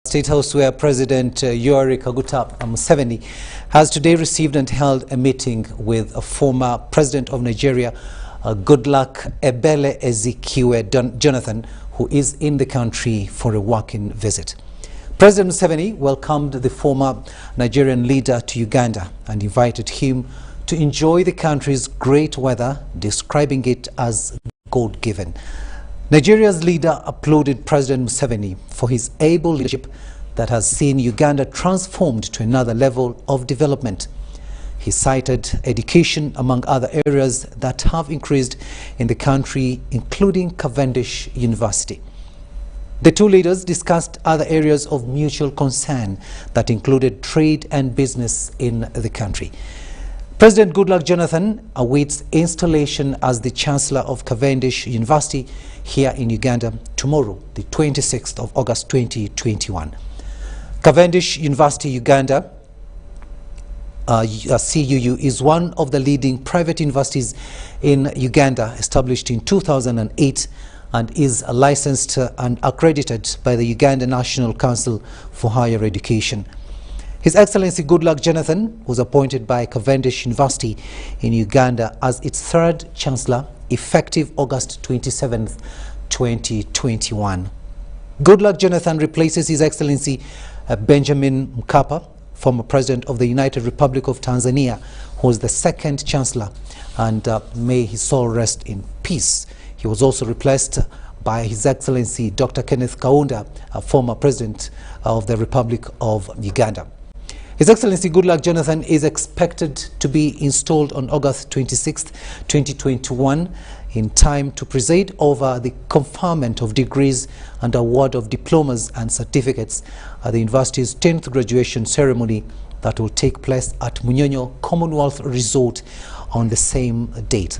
State House, where President Yoweri Kaguta Museveni has today received and held a meeting with a former President of Nigeria, Goodluck Ebele Ezekiwe Jonathan, who is in the country for a working visit. President Museveni welcomed the former Nigerian leader to Uganda and invited him to enjoy the country's great weather, describing it as God-given. Nigeria's leader applauded President Museveni for his able leadership that has seen Uganda transformed to another level of development. He cited education among other areas that have increased in the country, including Cavendish University. The two leaders discussed other areas of mutual concern that included trade and business in the country. President Goodluck Jonathan awaits installation as the Chancellor of Cavendish University here in Uganda tomorrow, the 26th of August 2021. Cavendish University Uganda, CUU, is one of the leading private universities in Uganda, established in 2008 and is licensed and accredited by the Uganda National Council for Higher Education. His Excellency Goodluck Jonathan was appointed by Cavendish University in Uganda as its third Chancellor, effective August 27, 2021. Goodluck Jonathan replaces His Excellency Benjamin Mkapa, former President of the United Republic of Tanzania, who was the second Chancellor, and may his soul rest in peace. He was also replaced by His Excellency Dr. Kenneth Kaunda, a former President of the Republic of Uganda. His Excellency Goodluck Jonathan is expected to be installed on August 26, 2021, in time to preside over the conferment of degrees and award of diplomas and certificates at the university's 10th graduation ceremony that will take place at Munyonyo Commonwealth Resort on the same date.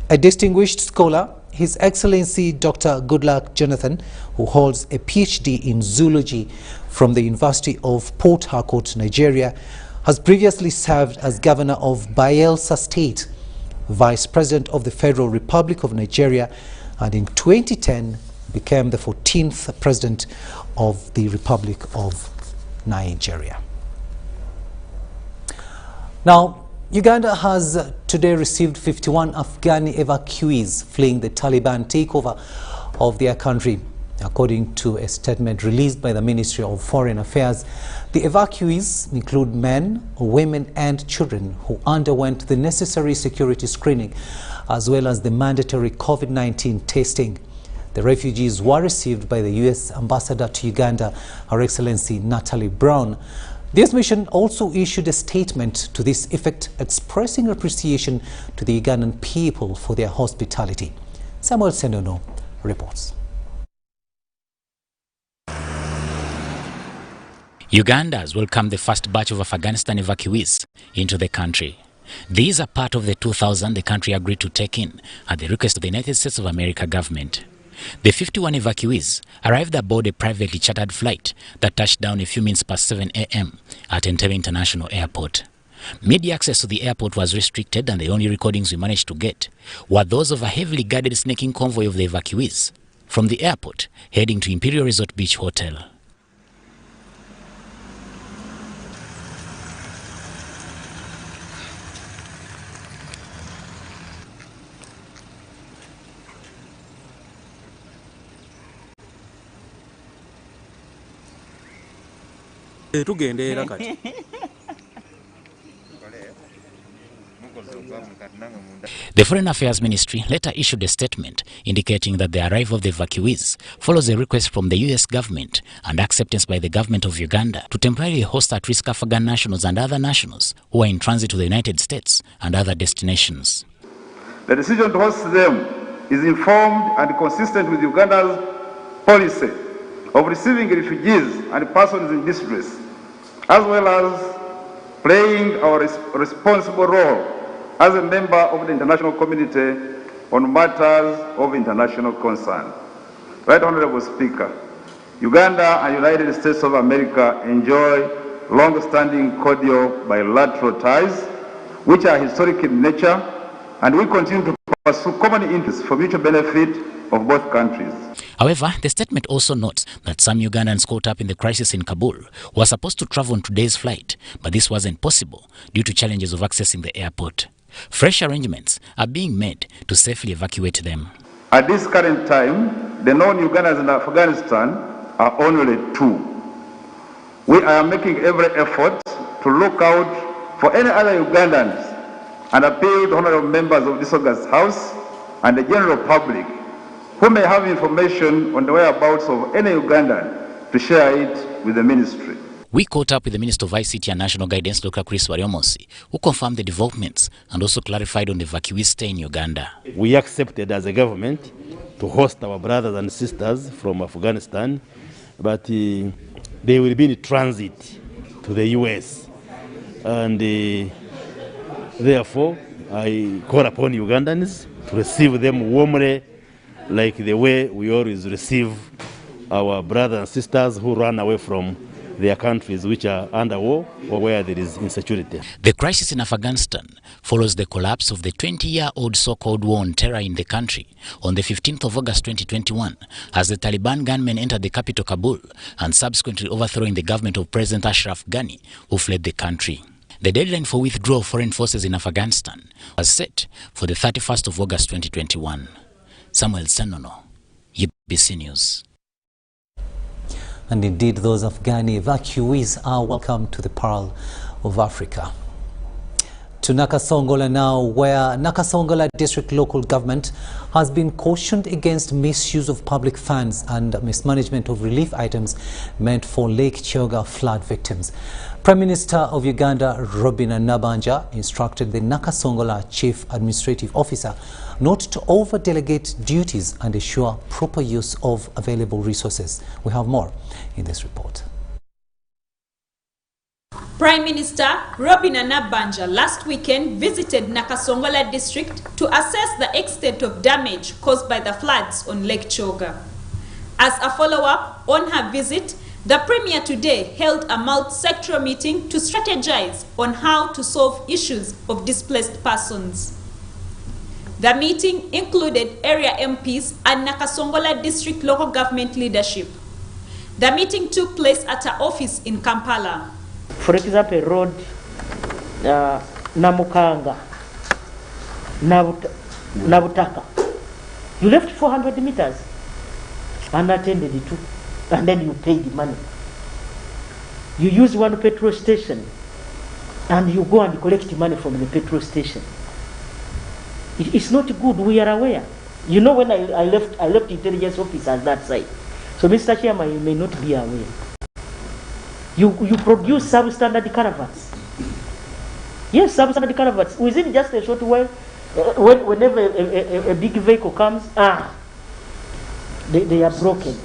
A distinguished scholar, His Excellency Dr. Goodluck Jonathan, who holds a PhD in zoology from the University of Port Harcourt, Nigeria, has previously served as Governor of Bayelsa State, Vice President of the Federal Republic of Nigeria, and in 2010 became the 14th President of the Republic of Nigeria. Now, Uganda has today received 51 Afghani evacuees fleeing the Taliban takeover of their country. According to a statement released by the Ministry of Foreign Affairs, the evacuees include men, women and children who underwent the necessary security screening as well as the mandatory COVID-19 testing. The refugees were received by the U.S. Ambassador to Uganda, Her Excellency Natalie Brown. This mission also issued a statement to this effect, expressing appreciation to the Ugandan people for their hospitality. Samuel Sendono reports. Uganda has welcomed the first batch of Afghanistan evacuees into the country. These are part of the 2,000 the country agreed to take in at the request of the United States of America government. The 51 evacuees arrived aboard a privately chartered flight that touched down a few minutes past 7 a.m. at Entebbe International Airport. Media access to the airport was restricted, and the only recordings we managed to get were those of a heavily guarded snaking convoy of the evacuees from the airport heading to Imperial Resort Beach Hotel. The Foreign Affairs Ministry later issued a statement indicating that the arrival of the evacuees follows a request from the U.S. government and acceptance by the government of Uganda to temporarily host at-risk Afghan nationals and other nationals who are in transit to the United States and other destinations. The decision to host them is informed and consistent with Uganda's policy of receiving refugees and persons in distress, as well as playing our responsible role as a member of the international community on matters of international concern. Right Honorable Speaker, Uganda and United States of America enjoy long-standing cordial bilateral ties, which are historic in nature, and we continue to pursue common interests for mutual benefit of both countries. However, the statement also notes that some Ugandans caught up in the crisis in Kabul were supposed to travel on today's flight, but this wasn't possible due to challenges of accessing the airport. Fresh arrangements are being made to safely evacuate them. At this current time, the known Ugandans in Afghanistan are only 2. We are making every effort to look out for any other Ugandans and appeal to honorable members of this August House and the general public who may have information on the whereabouts of any Ugandan to share it with the ministry. We caught up with the Minister of ICT and National Guidance, Dr. Chris Wariomosi, who confirmed the developments and also clarified on the evacuees' stay in Uganda. We accepted as a government to host our brothers and sisters from Afghanistan, but they will be in transit to the US. And therefore, I call upon Ugandans to receive them warmly, like the way we always receive our brothers and sisters who run away from their countries which are under war or where there is insecurity. The crisis in Afghanistan follows the collapse of the 20-year-old so-called war on terror in the country on the 15th of August 2021 as the Taliban gunmen entered the capital Kabul and subsequently overthrowing the government of President Ashraf Ghani, who fled the country. The deadline for withdrawal of foreign forces in Afghanistan was set for the 31st of August 2021. Samuel Senono, UBC News. And indeed, those Afghani evacuees are welcome to the Pearl of Africa. To Nakasongola now, where Nakasongola District Local Government has been cautioned against misuse of public funds and mismanagement of relief items meant for Lake Kyoga flood victims. Prime Minister of Uganda, Robin Nabanja, instructed the Nakasongola Chief Administrative Officer not to over-delegate duties and ensure proper use of available resources. We have more in this report. Prime Minister Robin Nabanja last weekend visited Nakasongola district to assess the extent of damage caused by the floods on Lake Kyoga. As a follow-up on her visit, the Premier today held a multi-sectoral meeting to strategize on how to solve issues of displaced persons. The meeting included area MPs and Nakasongola district local government leadership. The meeting took place at her office in Kampala. For example, road Namukanga, Nabutaka. You left 400 meters unattended to, and then you pay the money. You use one petrol station, and you go and collect money from the petrol station. It's not good. We are aware. You know, when I left intelligence officers that side. So, Mr. Chairman, you may not be aware. You produce substandard caravans. Yes, substandard caravans. Within just a short while, whenever a big vehicle comes, they are broken.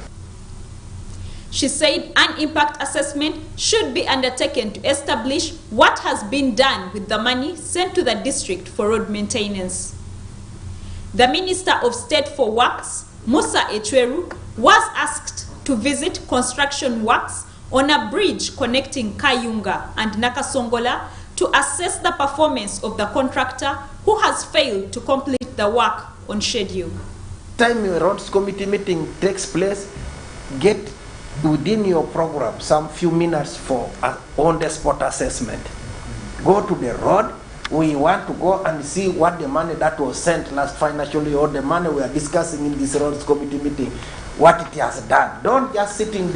She said an impact assessment should be undertaken to establish what has been done with the money sent to the district for road maintenance. The Minister of State for Works, Musa Echweru, was asked to visit construction works on a bridge connecting Kayunga and Nakasongola to assess the performance of the contractor who has failed to complete the work on schedule. Time a roads committee meeting takes place, get within your program some few minutes for on-the-spot assessment. Go to the road. We want to go and see what the money that was sent last financial year or the money we are discussing in this roads committee meeting, what it has done. Don't just sit in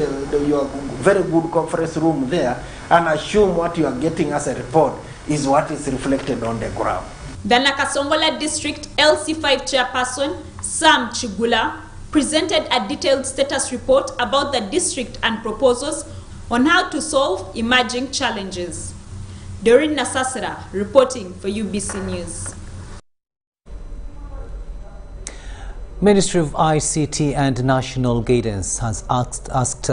your very good conference room there and assume what you are getting as a report is what is reflected on the ground. The Nakasongola District LC5 chairperson, Sam Chigula, presented a detailed status report about the district and proposals on how to solve emerging challenges. Doreen Nasasara reporting for UBC News. Ministry of ICT and National Guidance has asked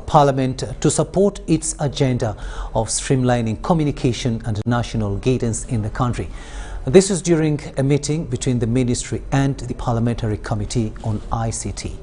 Parliament to support its agenda of streamlining communication and national guidance in the country. This is during a meeting between the Ministry and the Parliamentary Committee on ICT.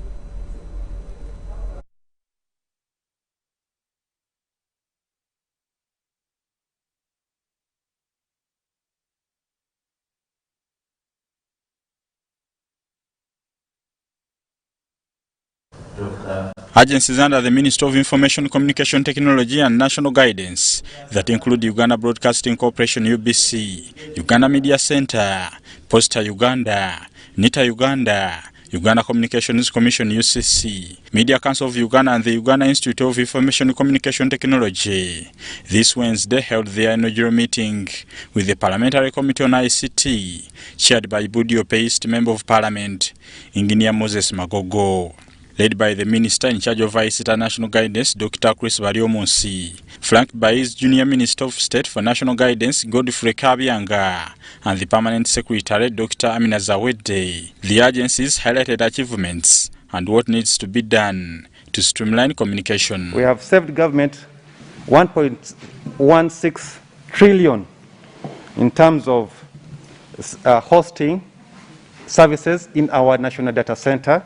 Agencies under the Ministry of Information, Communication Technology and National Guidance that include Uganda Broadcasting Corporation UBC, Uganda Media Center, Posta Uganda, NITA Uganda, Uganda Communications Commission UCC, Media Council of Uganda and the Uganda Institute of Information Communication Technology this Wednesday held their inaugural meeting with the Parliamentary Committee on ICT, chaired by Budiope East Member of Parliament, Engineer Moses Magogo. Led by the Minister in charge of ICT National Guidance, Dr. Chris Bariomonsi, flanked by his Junior Minister of State for National Guidance, Godfrey Kabyanga, and the Permanent Secretary, Dr. Amina Zawede. The agencies highlighted achievements and what needs to be done to streamline communication. We have saved government 1.16 trillion in terms of hosting services in our national data center.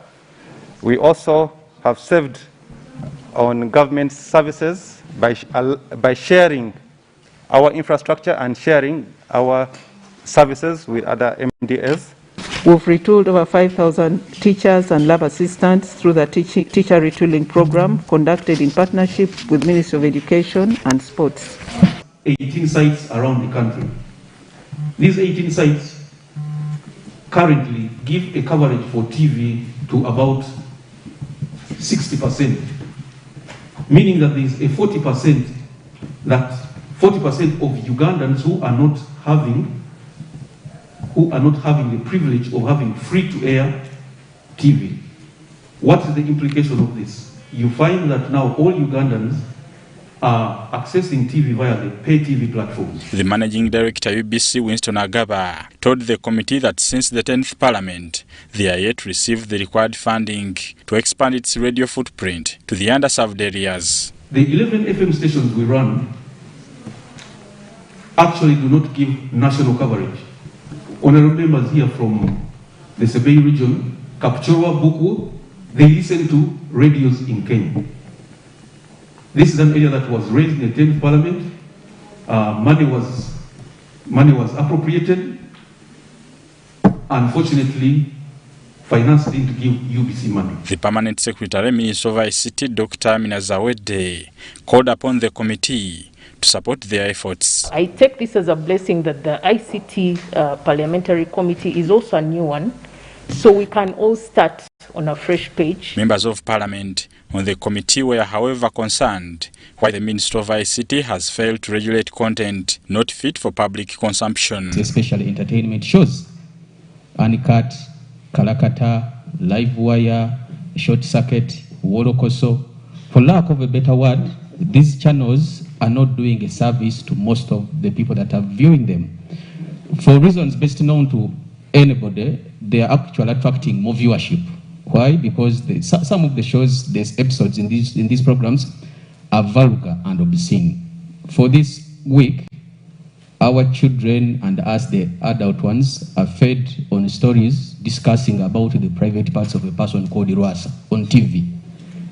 We also have saved on government services by sharing our infrastructure and sharing our services with other MDAs. We've retooled over 5,000 teachers and lab assistants through the teacher retooling program conducted in partnership with Ministry of Education and Sports. 18 sites around the country. These 18 sites currently give a coverage for TV to about 60%, meaning that there is a 40% of Ugandans who are not having the privilege of having free-to-air TV. What is the implication of this? You find that now all Ugandans are accessing TV via the pay TV platforms. The Managing Director UBC, Winston Agaba, told the committee that since the 10th Parliament, they are yet to receive the required funding to expand its radio footprint to the underserved areas. The 11 FM stations we run actually do not give national coverage. Honorable members here from the Sebei region, Kapchorwa, Buku, they listen to radios in Kenya. This is an area that was raised in the 10th Parliament. Money was appropriated. Unfortunately, finance didn't give UBC money. The Permanent Secretary, Minister of ICT, Dr. Amina Zawede, called upon the committee to support their efforts. I take this as a blessing that the ICT Parliamentary Committee is also a new one, so we can all start on a fresh page. Members of Parliament on the committee were, however, concerned why the Minister of ICT has failed to regulate content not fit for public consumption. Especially entertainment shows, Anikat, Kalakata, Live Wire, Short Circuit, Wolokoso. For lack of a better word, these channels are not doing a service to most of the people that are viewing them. For reasons best known to anybody, they are actually attracting more viewership. Why? Because some of the shows, there's episodes in these programs are vulgar and obscene. For this week, our children and us, the adult ones, are fed on stories discussing about the private parts of a person called Irwasa on TV.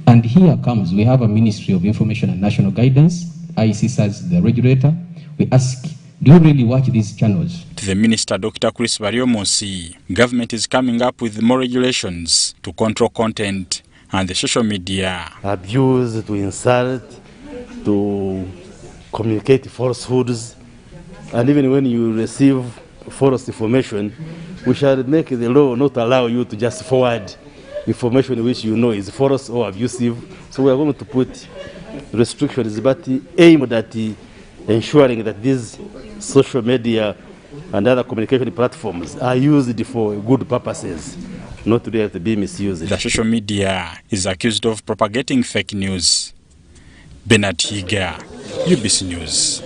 And here comes, we have a Ministry of Information and National Guidance, ICC as the regulator. We ask, do you really watch these channels? To the Minister, Dr. Chris Bariomonsi, government is coming up with more regulations to control content and the social media. Abuse, to insult, to communicate falsehoods, and even when you receive false information, we shall make the law not allow you to just forward information which you know is false or abusive. So we are going to put restrictions, but aimed at ensuring that these social media and other communication platforms are used for good purposes, not to be misused. The social media is accused of propagating fake news. Bernard Higa, UBC News.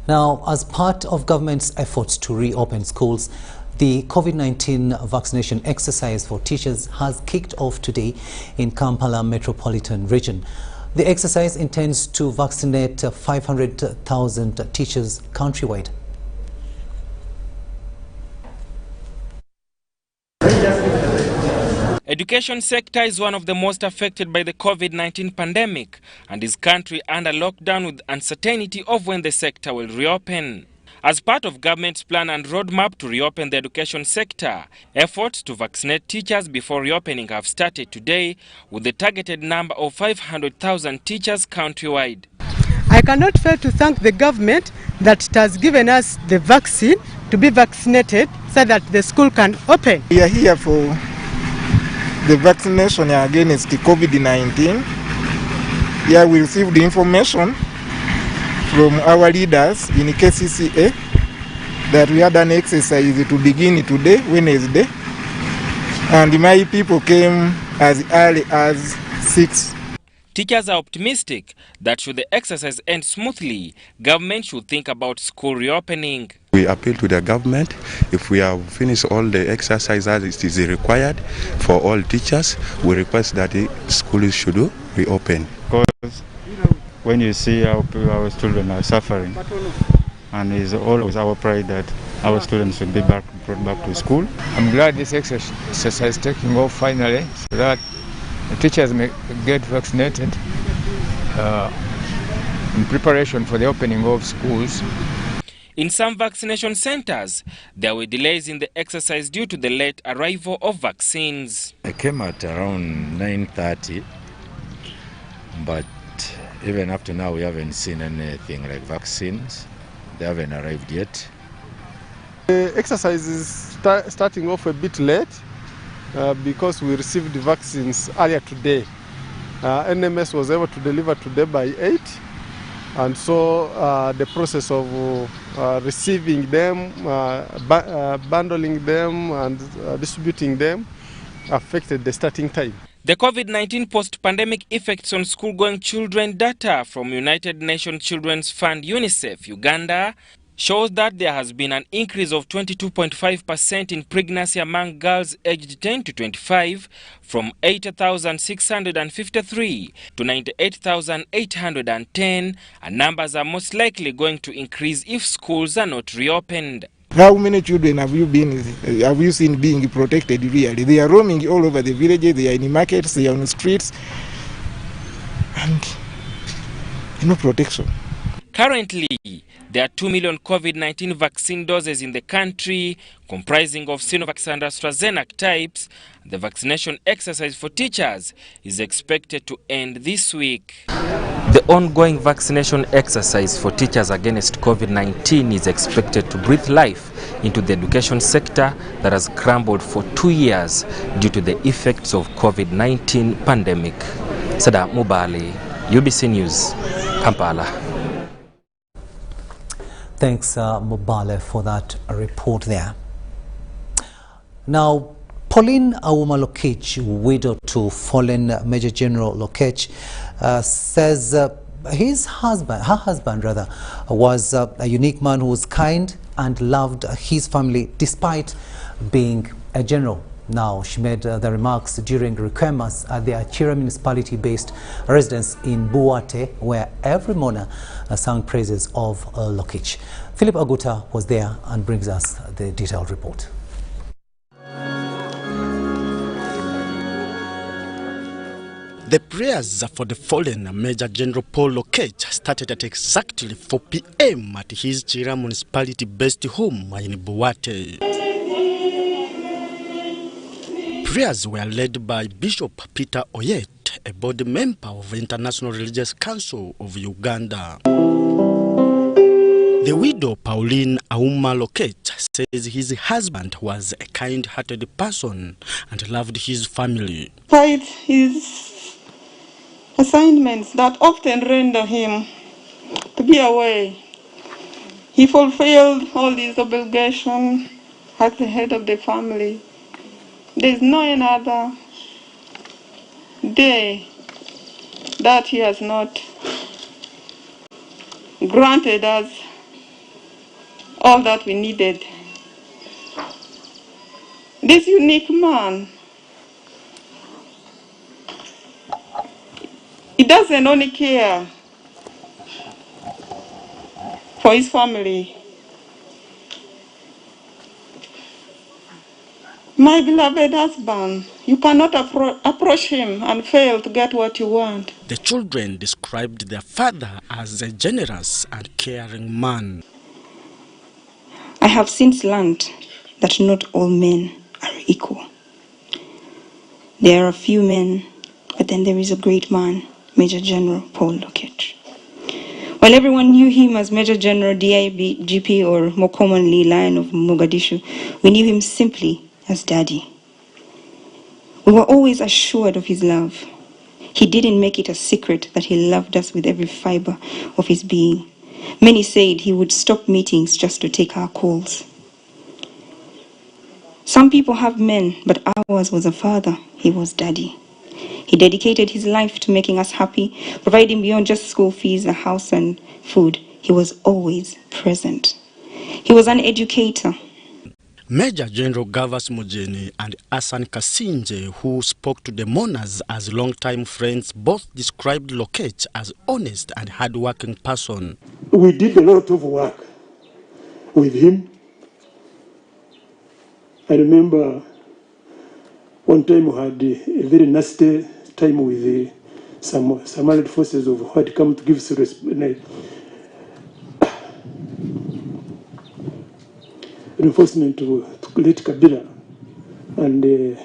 Now, as part of government's efforts to reopen schools, the COVID-19 vaccination exercise for teachers has kicked off today in Kampala metropolitan region. The exercise intends to vaccinate 500,000 teachers countrywide. Education sector is one of the most affected by the COVID-19 pandemic and is currently under lockdown with uncertainty of when the sector will reopen. As part of government's plan and roadmap to reopen the education sector, efforts to vaccinate teachers before reopening have started today with the targeted number of 500,000 teachers countrywide. I cannot fail to thank the government that it has given us the vaccine to be vaccinated so that the school can open. We are here for the vaccination against COVID-19. Here we received the information from our leaders in KCCA that we had an exercise to begin today, Wednesday, and my people came as early as 6. Teachers are optimistic that should the exercise end smoothly, government should think about school reopening. We appeal to the government, if we have finished all the exercise that is required for all teachers, we request that the schools should reopen. Because when you see how our children are suffering, and it's always our pride that our students will be brought back to school. I'm glad this exercise is taking off finally, so that the teachers may get vaccinated in preparation for the opening of schools. In some vaccination centers, there were delays in the exercise due to the late arrival of vaccines. I came at around 9:30, but even up to now we haven't seen anything like vaccines. They haven't arrived yet. The exercise is starting off a bit late because we received the vaccines earlier today. NMS was able to deliver today by 8, and so the process of receiving them, bundling them and distributing them affected the starting time. The COVID-19 post-pandemic effects on school-going children data from United Nations Children's Fund UNICEF Uganda shows that there has been an increase of 22.5% in pregnancy among girls aged 10 to 25 from 80,653 to 98,810, and numbers are most likely going to increase if schools are not reopened. How many children have you seen being protected really? They are roaming all over the villages, they are in the markets, they are on the streets, and no protection. Currently, there are 2 million COVID-19 vaccine doses in the country, comprising of Sinovac and AstraZeneca types. The vaccination exercise for teachers is expected to end this week. The ongoing vaccination exercise for teachers against COVID-19 is expected to breathe life into the education sector that has crumbled for 2 years due to the effects of COVID-19 pandemic. Sada Mubali, UBC News, Kampala. Thanks, Mubale, for that report there. Now, Pauline Auma Lokech, widow to fallen Major General Lokech, says her husband was a unique man who was kind and loved his family despite being a general. Now, she made the remarks during Requemas at the Achira municipality-based residence in Buate, where every mourner sang praises of Lokech. Philip Aguta was there and brings us the detailed report. The prayers for the fallen Major General Paul Lokech started at exactly 4 p.m. at his Achira municipality-based home in Buate. Prayers were led by Bishop Peter Oyet, a board member of the International Religious Council of Uganda. The widow, Pauline Auma Lokech, says his husband was a kind-hearted person and loved his family. Despite his assignments that often render him to be away, he fulfilled all his obligations as the head of the family. There is no another day that he has not granted us all that we needed. This unique man, he doesn't only care for his family. My beloved husband, you cannot approach him and fail to get what you want. The children described their father as a generous and caring man. I have since learned that not all men are equal. There are a few men, but then there is a great man, Major General Paul Lokech. While everyone knew him as Major General DIGP, or more commonly Lion of Mogadishu, we knew him simply as Daddy. We were always assured of his love. He didn't make it a secret that he loved us with every fiber of his being. Many said he would stop meetings just to take our calls. Some people have men, but ours was a father. He was Daddy. He dedicated his life to making us happy, providing beyond just school fees, a house and food. He was always present. He was an educator. Major General Gavas Mujeni and Hassan Kasinje, who spoke to the mourners as longtime friends, both described Lokech as honest and hardworking person. We did a lot of work with him. I remember one time we had a very nasty time with some allied forces who had come to give reinforcement to late Kabila, and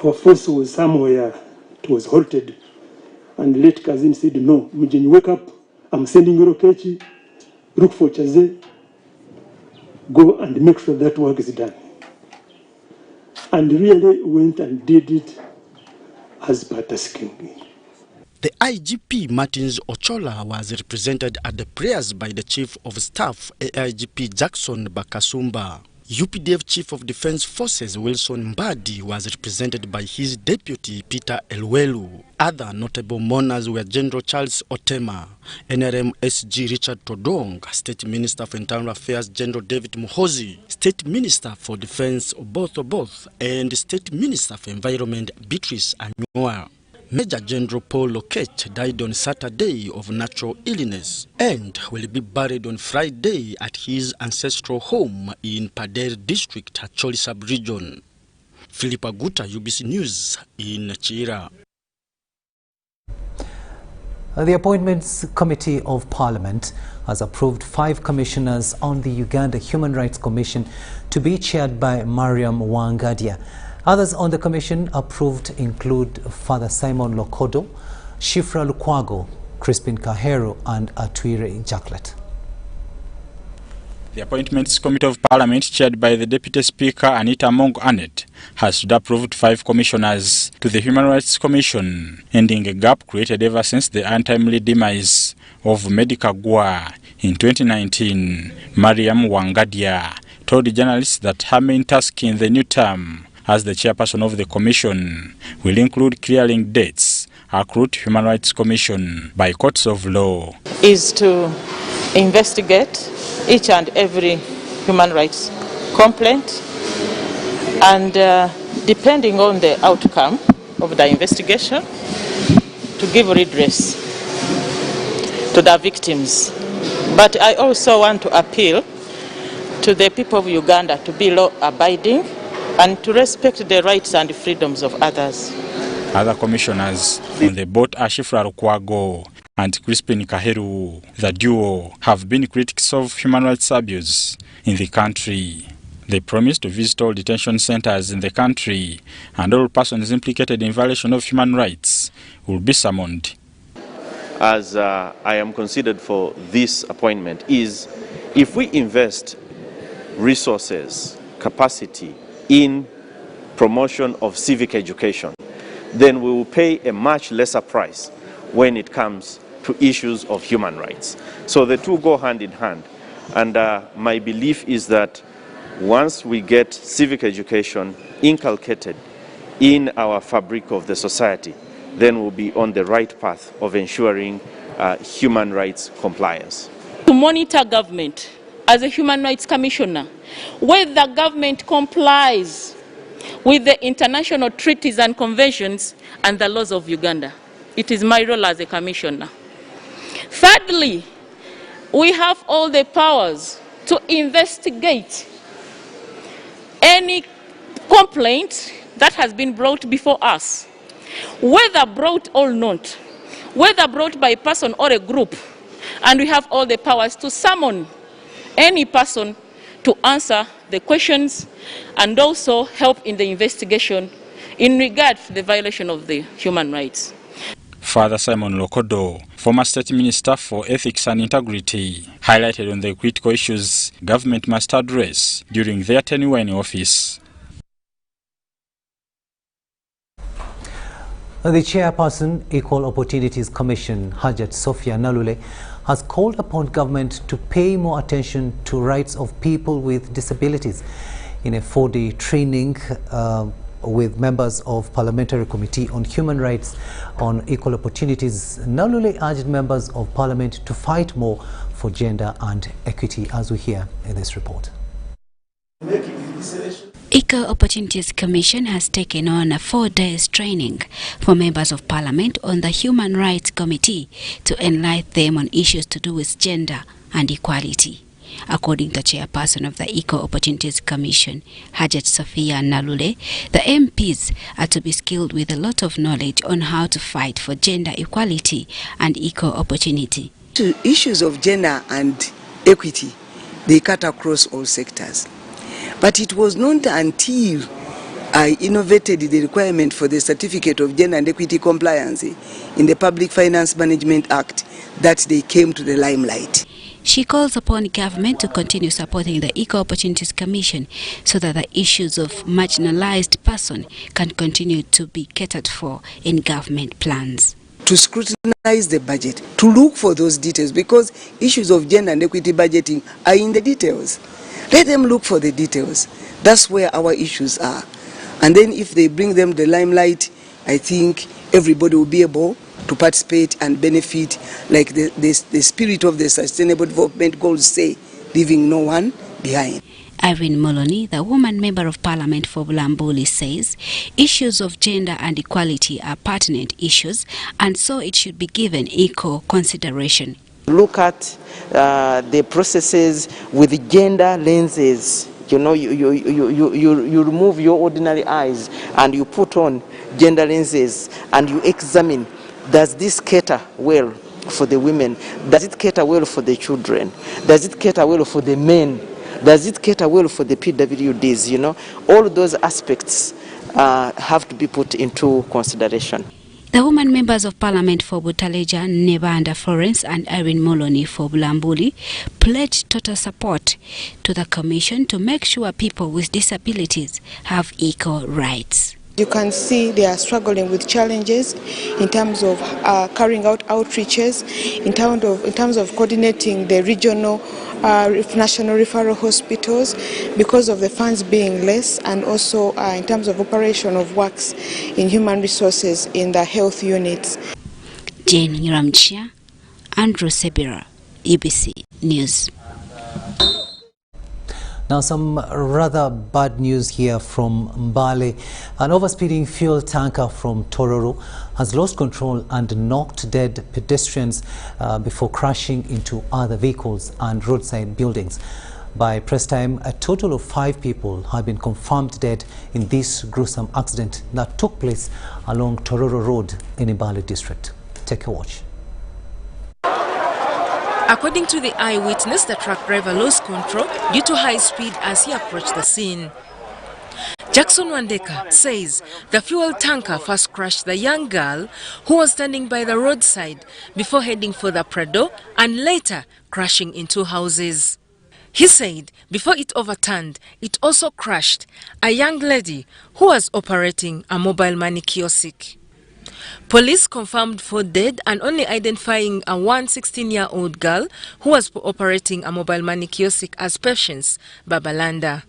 our force was somewhere, it was halted, and late Kazin said, no, Mujeni, wake up, I'm sending you Lokechi, look for Chaze, go and make sure that work is done. And really went and did it as per tasking. The IGP Martins Ochola was represented at the prayers by the Chief of Staff, AIGP Jackson Bakasumba. UPDF Chief of Defense Forces Wilson Mbadi was represented by his deputy Peter Elwelu. Other notable mourners were General Charles Otema, NRM SG Richard Todong, State Minister for Internal Affairs General David Muhozi, State Minister for Defense Oboth, and State Minister for Environment Beatrice Anyua. Major General Paul Lokech died on Saturday of natural illness and will be buried on Friday at his ancestral home in Pader District, Acholi Sub-Region. Philip Aguta, UBC News in Chira. The Appointments Committee of Parliament has approved 5 commissioners on the Uganda Human Rights Commission to be chaired by Mariam Wangadia. Others on the commission approved include Father Simon Lokodo, Shifra Lukwago, Crispin Kahero, and Atwire Jacklet. The Appointments Committee of Parliament, chaired by the Deputy Speaker Anita Mong Anet, has approved 5 commissioners to the Human Rights Commission, ending a gap created ever since the untimely demise of Medica Gua in 2019. Mariam Wangadia told journalists that her main task in the new term as the chairperson of the commission will include clearing dates accrued Human Rights Commission by courts of law. Is to investigate each and every human rights complaint, and depending on the outcome of the investigation, to give redress to the victims. But I also want to appeal to the people of Uganda to be law-abiding and to respect the rights and freedoms of others. Other commissioners on the board are Shifra Lukwago and Crispin Kaheru. The duo have been critics of human rights abuse in the country. They promised to visit all detention centers in the country, and all persons implicated in violation of human rights will be summoned. As I am considered for this appointment is, if we invest resources, capacity in promotion of civic education, then we will pay a much lesser price when it comes to issues of human rights. So the two go hand in hand. And my belief is that once we get civic education inculcated in our fabric of the society, then we'll be on the right path of ensuring human rights compliance. To monitor government as a human rights commissioner, whether government complies with the international treaties and conventions and the laws of Uganda. It is my role as a commissioner. Thirdly, we have all the powers to investigate any complaint that has been brought before us, whether brought or not, whether brought by a person or a group, and we have all the powers to summon any person to answer the questions and also help in the investigation in regard to the violation of the human rights. Father Simon Lokodo, former State Minister for Ethics and Integrity, highlighted on the critical issues government must address during their tenure in office. The chairperson, Equal Opportunities Commission, Hajat Sophia Nalule, has called upon government to pay more attention to rights of people with disabilities. In a 4-day training with members of Parliamentary Committee on Human Rights on Equal Opportunities, Nalule urged members of Parliament to fight more for gender and equity, as we hear in this report. Equal Opportunities Commission has taken on a 4-day training for members of Parliament on the Human Rights Committee to enlighten them on issues to do with gender and equality. According to the chairperson of the Equal Opportunities Commission, Hajat Sophia Nalule, the MPs are to be skilled with a lot of knowledge on how to fight for gender equality and equal opportunity. Issues of gender and equity, they cut across all sectors. But it was not until I innovated the requirement for the Certificate of Gender and Equity Compliance in the Public Finance Management Act that they came to the limelight. She calls upon government to continue supporting the Equal Opportunities Commission so that the issues of marginalized persons can continue to be catered for in government plans. To scrutinize the budget, to look for those details, because issues of gender and equity budgeting are in the details. Let them look for the details. That's where our issues are. And then if they bring them the limelight, I think everybody will be able to participate and benefit, like the spirit of the Sustainable Development Goals say, leaving no one behind. Irene Moloney, the woman member of Parliament for Bulambuli, says issues of gender and equality are pertinent issues, and so it should be given equal consideration. Look at the processes with gender lenses. You know, you remove your ordinary eyes and you put on gender lenses and you examine, does this cater well for the women? Does it cater well for the children? Does it cater well for the men? Does it cater well for the PWDs? You know, all those aspects have to be put into consideration. The women members of Parliament for Butaleja, Nebanda Florence and Irene Moloney for Bulambuli pledged total support to the Commission to make sure people with disabilities have equal rights. You can see they are struggling with challenges in terms of carrying out outreaches, in terms of coordinating the regional national referral hospitals because of the funds being less, and also in terms of operation of works in human resources in the health units. Jane Nyiramchia, Andrew Sebira, UBC News. Now some rather bad news here from Mbale. An overspeeding fuel tanker from Tororo has lost control and knocked dead pedestrians before crashing into other vehicles and roadside buildings. By press time, a total of 5 people have been confirmed dead in this gruesome accident that took place along Tororo Road in Mbale district. Take a watch. According to the eyewitness, the truck driver lost control due to high speed as he approached the scene. Jackson Wandeka says the fuel tanker first crashed the young girl who was standing by the roadside before heading for the Prado and later crashing into houses. He said before it overturned, it also crashed a young lady who was operating a mobile money kiosk. Police confirmed 4 dead and only identifying a 16-year-old girl who was operating a mobile money kiosk as Patience Babalanda.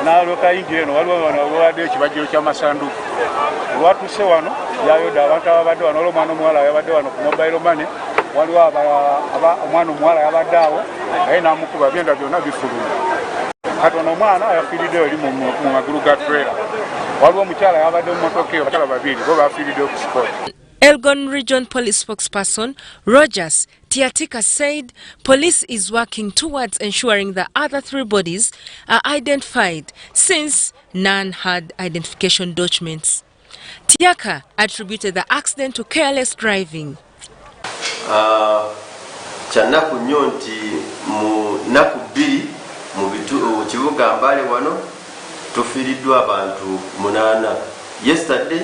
n'aloka injire no waliwo waliwo ekibajiro ky'amasanduku lwatuse wano yayoda abantu abadde wano olw'omwana omuwala yabadde wano ku mobile money waliwo omwana omuwala yabadde awo naye n'amukuba byenda byonna bifuluma kati ono omwana yafiiriddeyo eri mu magulu ga trailer waliwo omukyala yabadde mu motoka eyo abakyala babiri bo bafiiriddeyo ku sport. Elgon Region Police spokesperson Rogers Tiatika said police is working towards ensuring the other 3 bodies are identified since none had identification documents. Tiaka attributed the accident to careless driving. Kyanaku nnyo nti mu nnaku 2 mu kibuga Mbale wano tufiiriddwa abantu 8. Yesterday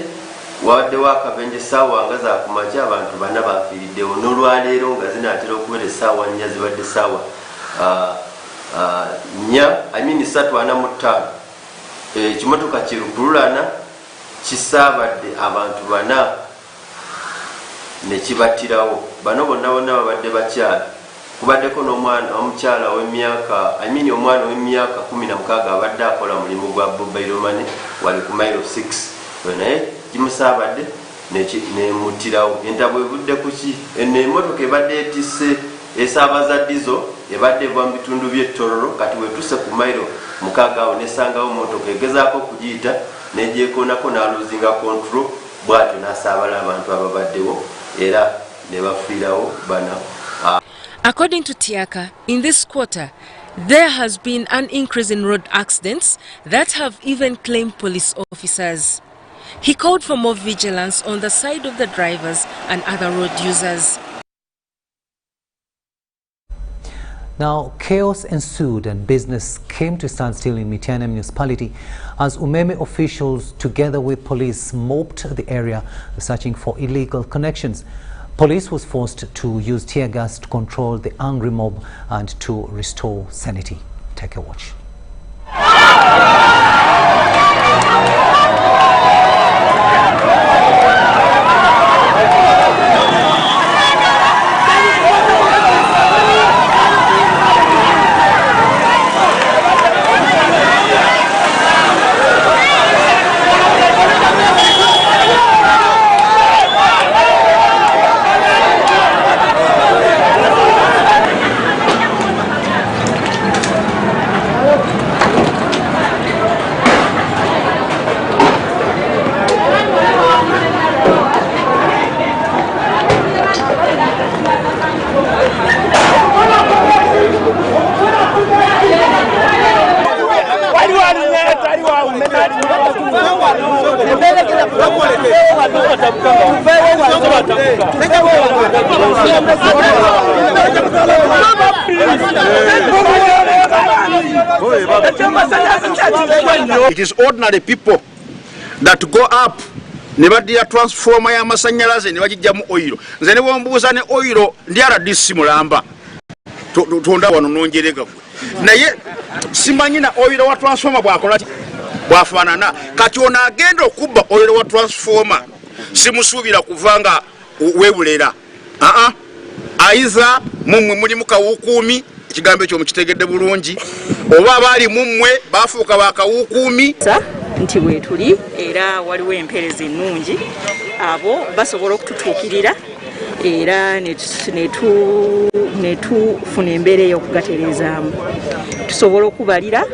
waddewo akabenje essaawa nga za kumakya abantu 4 bafiiriddewo, n'olwaleero nga zinaatera okubeera essaawa 4 zibadde essaawa 3:45. Ekimotoka kirukululana kisaabadde abantu 4 ne kibattirawo. Bano bonna babadde bakyala. Kubaddeko n'omwana omukyala w'emyaka omwana w'emyaka 16 abadde akola mulimu gwa mobile money wali ku mile 6 naye kimusaabadde nemuttirawo. Entabwe evudde ku ki? Eno emmotoka ebadde etisse esaabaza dizo ebadde eva mu bitundu by'ettororo, kati wetuse ku mile 6 awo nesangawo emmotoka egezaako okugiyita negyekoonako n'aluzinga control, bw'atyo n'asaabala abantu ababaddewo era ne bafiirawo 4. According to Tiaka, in this quarter, there has been an increase in road accidents that have even claimed police officers. He called for more vigilance on the side of the drivers and other road users. Now, chaos ensued and business came to a standstill in Mityana municipality as Umeme officials, together with police, moped the area searching for illegal connections. Police was forced to use tear gas to control the angry mob and to restore sanity. Take a watch. It is ordinary people that go up nebadira transformer ya masanyalaze ne bagijjamu oil. Nze ne bombuuza ne oil ndi RDC mulamba tonda wano nonjerega naye simanyi na oil wa transformer bwakola bwafaanana kati ono agenda okubba oil wa transformer simusuubira kuvanga webulera aiza mumwe muli mu kawukuumi ekigambo ekyo mukitegedde bulungi oba abaali mumwe bafuuka bakawukuumi nti bwetuli era waliwo empeereza ennungi abo basobola okututuukirira era netufuna embeera ey'okugatereezaamu tusobola okubalira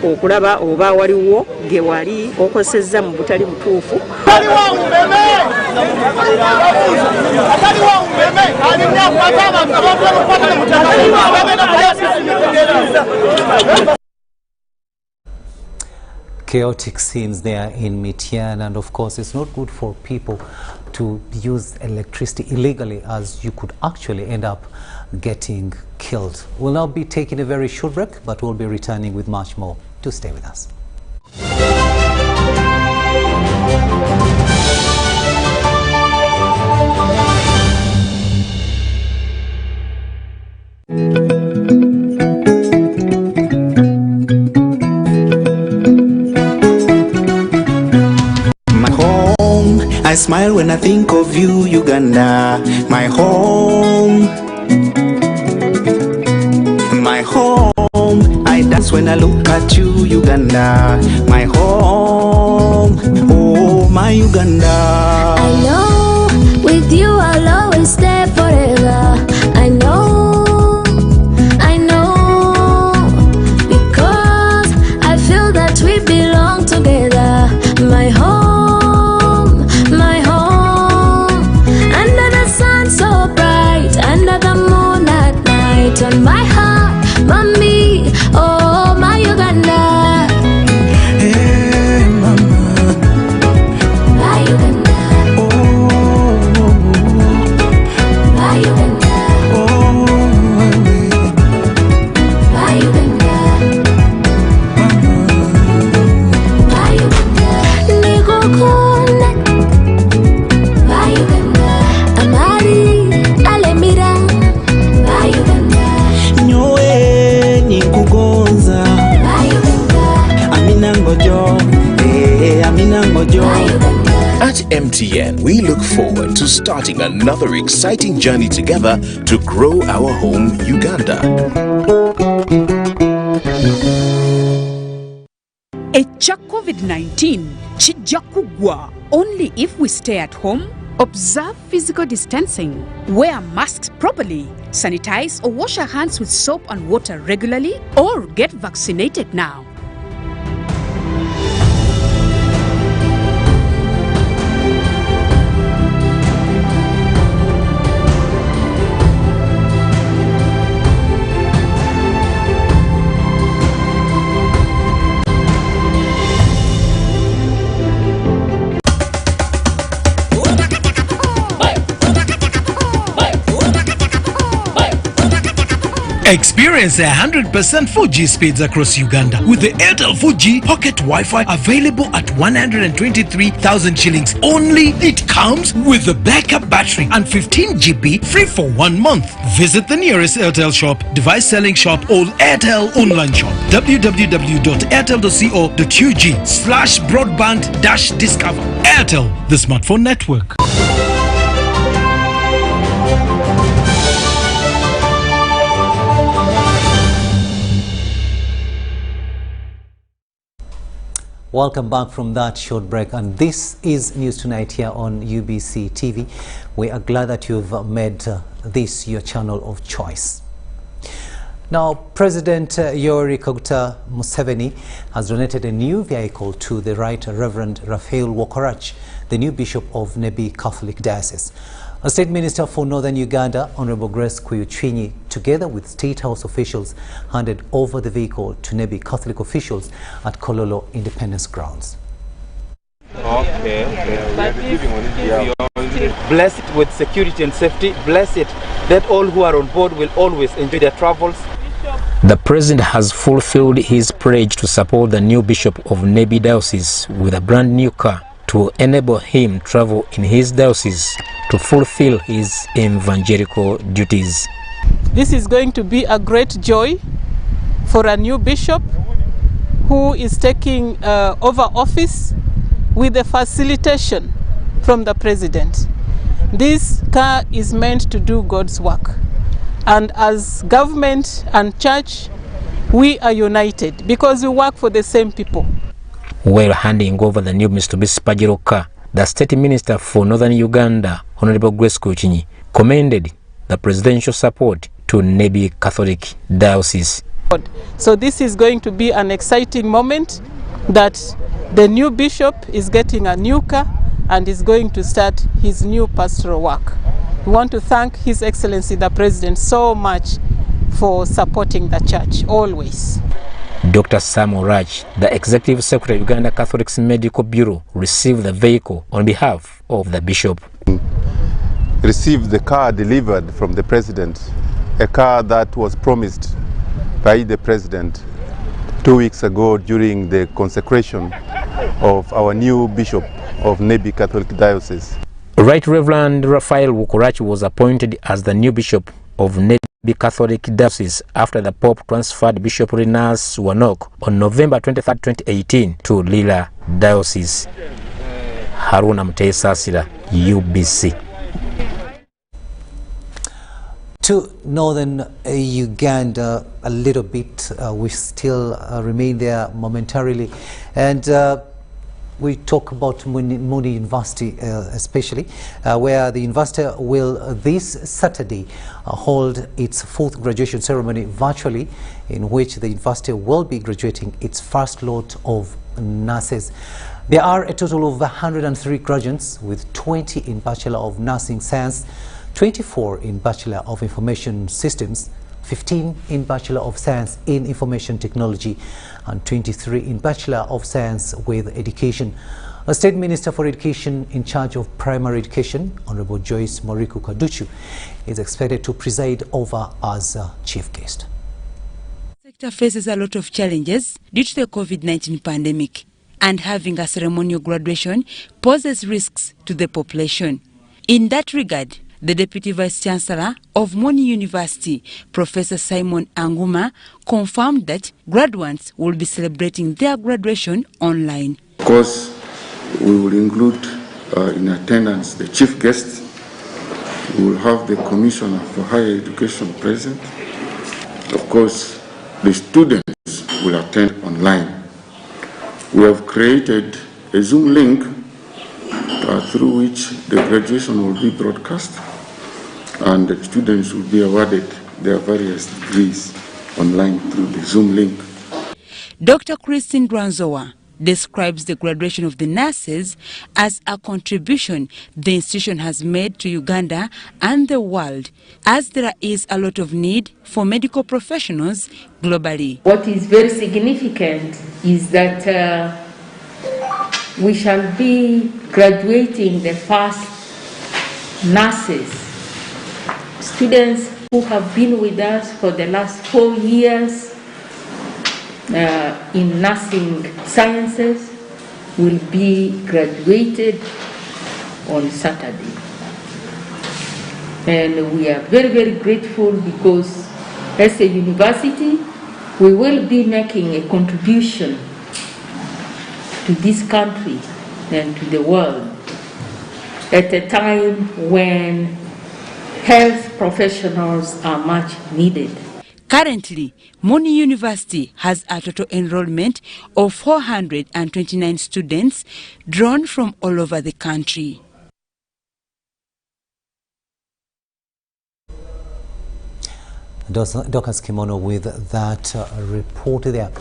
okulaba oba waliwo ge wali okosezza mu butali butuufu. Chaotic scenes there in Mityana, and of course it's not good for people to use electricity illegally, as you could actually end up getting killed. We'll now be taking a very short break, but we'll be returning with much more. Do stay with us. I smile when I think of you, Uganda, my home. My home, I dance when I look at you, Uganda, my home. Oh, my Uganda. I know, with you I'll always stay forever. I know, because I feel that we belong together. My home, my home. At MTN, we look forward to starting another exciting journey together to grow our home, Uganda. Echa COVID-19 kijja kugwa only if we stay at home, observe physical distancing, wear masks properly, sanitize or wash our hands with soap and water regularly, or get vaccinated now. Experience 100% 4G speeds across Uganda with the Airtel 4G Pocket Wi-Fi available at 123,000 shillings only. It comes with a backup battery and 15 GB free for 1 month. Visit the nearest Airtel shop, device selling shop or Airtel online shop. www.airtel.co.ug/broadband-discover. Airtel, the smartphone network. Welcome back from that short break, and this is News Tonight here on UBC TV. We are glad that you've made this your channel of choice. Now, President Yoweri Kaguta Museveni has donated a new vehicle to the Right Reverend Raphael Wokorach, the new Bishop of Nebi Catholic Diocese. A State Minister for Northern Uganda, Honorable Grace Kuyuchinyi, together with State House officials, handed over the vehicle to Nebi Catholic officials at Kololo Independence Grounds. Bless it with security and safety. Bless it that all who are on board will always enjoy their travels. The President has fulfilled his pledge to support the new Bishop of Nebi Diocese with a brand new car to enable him travel in his diocese to fulfill his evangelical duties. This is going to be a great joy for a new bishop who is taking over office with the facilitation from the President. This car is meant to do God's work, and as government and church we are united because we work for the same people. While handing over the new Mitsubishi Pajero car, the State Minister for Northern Uganda, Honorable Grace Kuyuchinyi, commended the presidential support to Nebi Catholic Diocese. So this is going to be an exciting moment that the new bishop is getting a new car and is going to start his new pastoral work. We want to thank His Excellency the President so much for supporting the church always. Dr. Samuel Raj, the Executive Secretary of Uganda Catholic's Medical Bureau, received the vehicle on behalf of the Bishop. Received the car delivered from the President, a car that was promised by the President 2 weeks ago during the consecration of our new Bishop of Nebi Catholic Diocese. Right Reverend Raphael Wokorach was appointed as the new Bishop of Nebi Catholic Diocese after the Pope transferred Bishop Rinas Wanok on November 23, 2018 to Lila Diocese. Haruna Mtesasira, UBC. To northern Uganda a little bit, we still remain there momentarily, and we talk about Moody University especially, where the university will this Saturday hold its 4th graduation ceremony virtually, in which the university will be graduating its first lot of nurses. There are a total of 103 graduates, with 20 in Bachelor of Nursing Science, 24 in Bachelor of Information Systems, 15 in Bachelor of Science in Information Technology, and 23 in Bachelor of Science with Education. A State Minister for Education in charge of primary education, Honorable Joyce Moriku Kaduchu, is expected to preside over as chief guest. The sector faces a lot of challenges due to the COVID-19 pandemic, and having a ceremonial graduation poses risks to the population. In that regard, the Deputy Vice-Chancellor of Moni University, Professor Simon Anguma, confirmed that graduates will be celebrating their graduation online. Of course, we will include in attendance the chief guest. We will have the Commissioner for Higher Education present. Of course, the students will attend online. We have created a Zoom link through which the graduation will be broadcast, and the students will be awarded their various degrees online through the Zoom link. Dr. Christine Dwanzowa describes the graduation of the nurses as a contribution the institution has made to Uganda and the world, as there is a lot of need for medical professionals globally. What is very significant is that we shall be graduating the first nurses, students who have been with us for the last 4 years in nursing sciences will be graduated on Saturday. And we are very, very grateful because as a university, we will be making a contribution to this country and to the world at a time when health professionals are much needed. Currently, Moni University has a total enrollment of 429 students drawn from all over the country. Dorcas Kimono with that report there.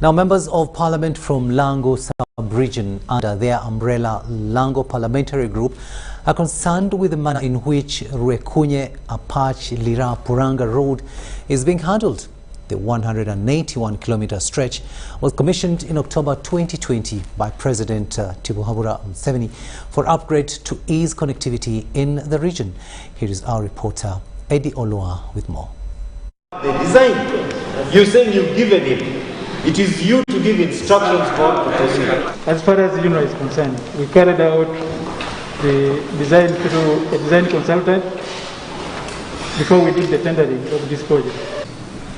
Now, members of parliament from Lango sub-region under their umbrella Lango Parliamentary Group are concerned with the manner in which Rwekunye Apach Lira Puranga Road is being handled. The 181-kilometer stretch was commissioned in October 2020 by President Tibuhaburwa Museveni for upgrade to ease connectivity in the region. Here is our reporter Eddie Olua with more. The design, you're saying you've given him. It is you to give instructions for the proceed. As far as UNRWA is concerned, we carried out the design through a design consultant before we did the tendering of this project.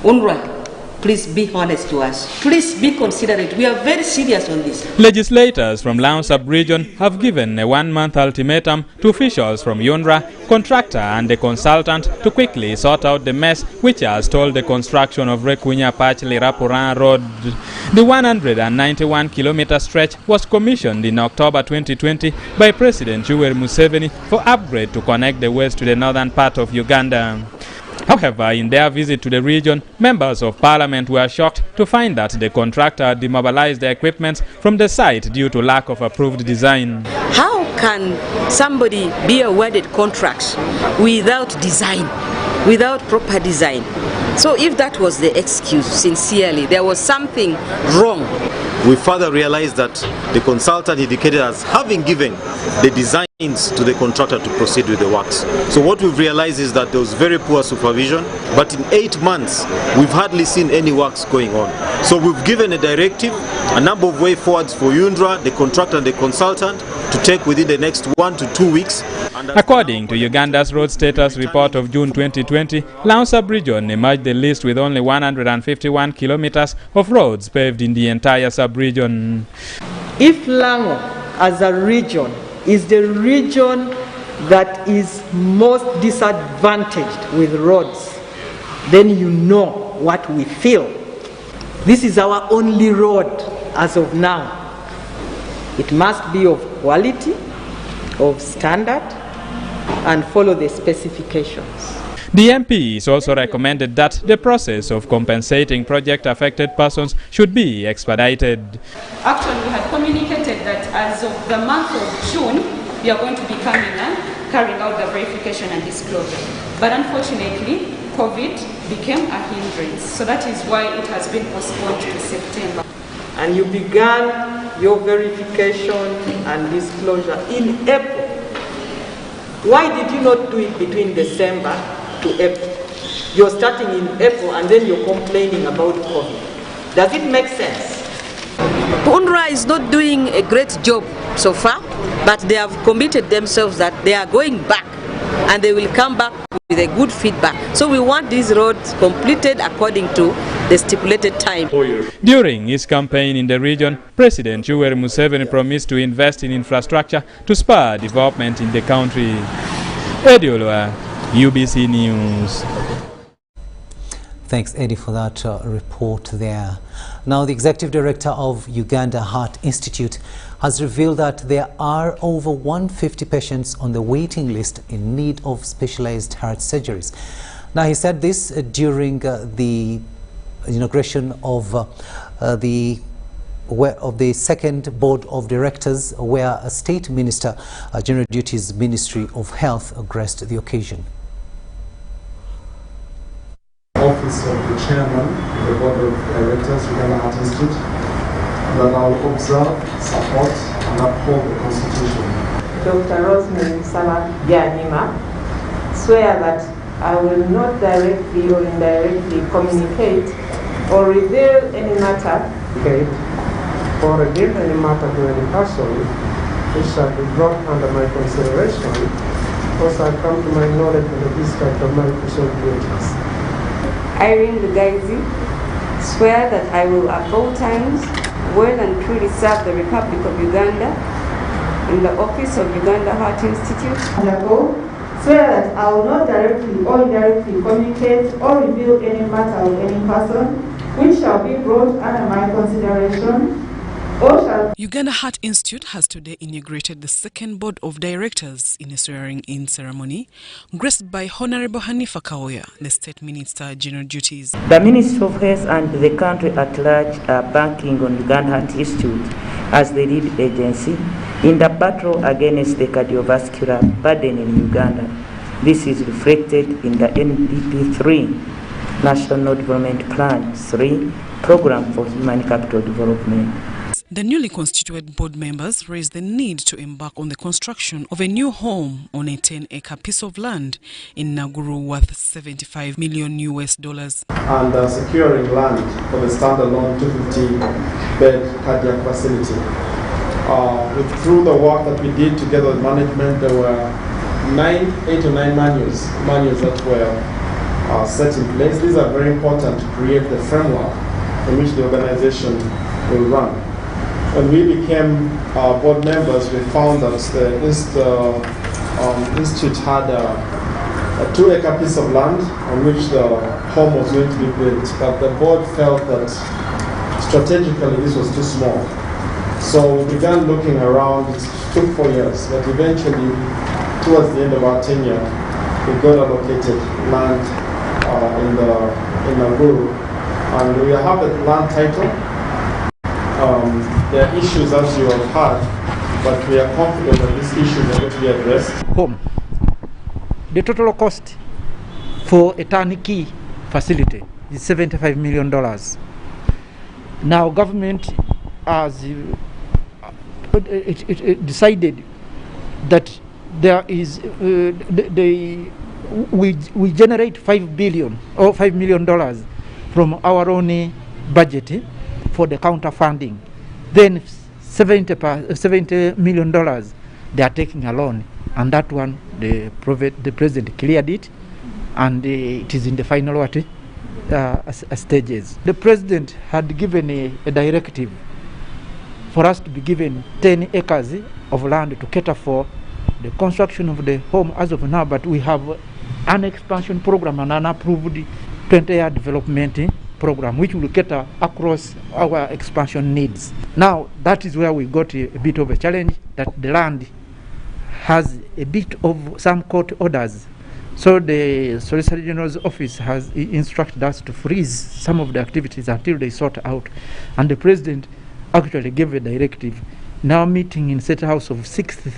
UNRWA, please be honest to us. Please be considerate. We are very serious on this. Legislators from Laon sub-region have given a 1-month ultimatum to officials from UNRWA, contractor and the consultant to quickly sort out the mess which has stalled the construction of Rwekunye Apach Lira Puranga Road. The 191-kilometer stretch was commissioned in October 2020 by President Yoweri Museveni for upgrade to connect the west to the northern part of Uganda. However, in their visit to the region, members of parliament were shocked to find that the contractor demobilized the equipment from the site due to lack of approved design. How can somebody be awarded contracts without design, without proper design? So if that was the excuse, sincerely, there was something wrong. We further realized that the consultant indicated as having given the designs to the contractor to proceed with the works. So what we've realized is that there was very poor supervision, but in 8 months we've hardly seen any works going on. So we've given a directive, a number of way forwards for UNRWA, the contractor and the consultant to take within the next 1 to 2 weeks. According to Uganda's road status report of June 2020, Laon sub-region emerged the list with only 151 kilometers of roads paved in the entire sub-region. If Lango as a region is the region that is most disadvantaged with roads, then you know what we feel. This is our only road as of now. It must be of quality, of standard, and follow the specifications. The MPs also recommended that the process of compensating project-affected persons should be expedited. Actually, we had communicated that as of the month of June, we are going to be coming and carrying out the verification and disclosure. But unfortunately, COVID became a hindrance. So that is why it has been postponed to September. And you began your verification and disclosure in April. Why did you not do it between December to April? You're starting in April and then you're complaining about COVID. Does it make sense? UNRWA is not doing a great job so far, but they have committed themselves that they are going back and they will come back with a good feedback. So we want these roads completed according to the stipulated time. During his campaign in the region, President Yoweri Museveni promised to invest in infrastructure to spur development in the country. Ediolwa, UBC News. Thanks, Eddie, for that report there. Now, the Executive Director of Uganda Heart Institute has revealed that there are over 150 patients on the waiting list in need of specialized heart surgeries. Now, he said this during the inauguration of the second board of directors, where a state minister, General Duties Ministry of Health, graced the occasion. Office of the Chairman of the Board of Directors, Uganda Heart Institute, that I will observe, support, and uphold the Constitution. Dr. Rosemary Salah Yanima, swear that I will not directly or indirectly communicate or reveal any matter or reveal any matter to any person which shall be brought under my consideration or shall come to my knowledge in the discharge of my official duties. Irene Lugazi, swear that I will at all times well and truly serve the Republic of Uganda in the office of Uganda Heart Institute. Swear that I will not directly or indirectly communicate or reveal any matter of any person which shall be brought under my consideration or shall... Uganda Heart Institute has today inaugurated the second board of directors in a swearing-in ceremony, graced by Honorable Hanifa Kaoya, the State Minister General Duties. The Ministry of Health and the country at large are banking on Uganda Heart Institute as the lead agency in the battle against the cardiovascular burden in Uganda. This is reflected in the NDP 3, National Development Plan 3, Program for Human Capital Development. The newly constituted board members raised the need to embark on the construction of a new home on a 10-acre piece of land in Naguru worth $75 million. And securing land for the standalone 250-bed cardiac facility. Through the work that we did together with management, there were 8 or 9 manuals that were set in place. These are very important to create the framework in which the organization will run. When we became board members, we found that the institute had a 2-acre piece of land on which the home was going to be built, but the board felt that strategically this was too small. So we began looking around. It took 4 years, but eventually, towards the end of our tenure, we got allocated land in Naguru, and we have the land title. There are issues, as you have heard, but we are confident that these issues are going to be addressed. Home. The total cost for a turnkey facility is $75 million. Now, government has it decided that there is we generate $5 billion or $5 million from our own budget for the counter funding. Then $70 million they are taking a loan, and that one the president cleared it, and it is in the final stages. The president had given a directive for us to be given 10 acres of land to cater for the construction of the home as of now, but we have an expansion program and an approved 20-year development program which will cater across our expansion needs. Now, that is where we got a bit of a challenge, that the land has a bit of some court orders. So the Solicitor General's office has instructed us to freeze some of the activities until they sort out. And the President actually gave a directive. Now meeting in State House of 6th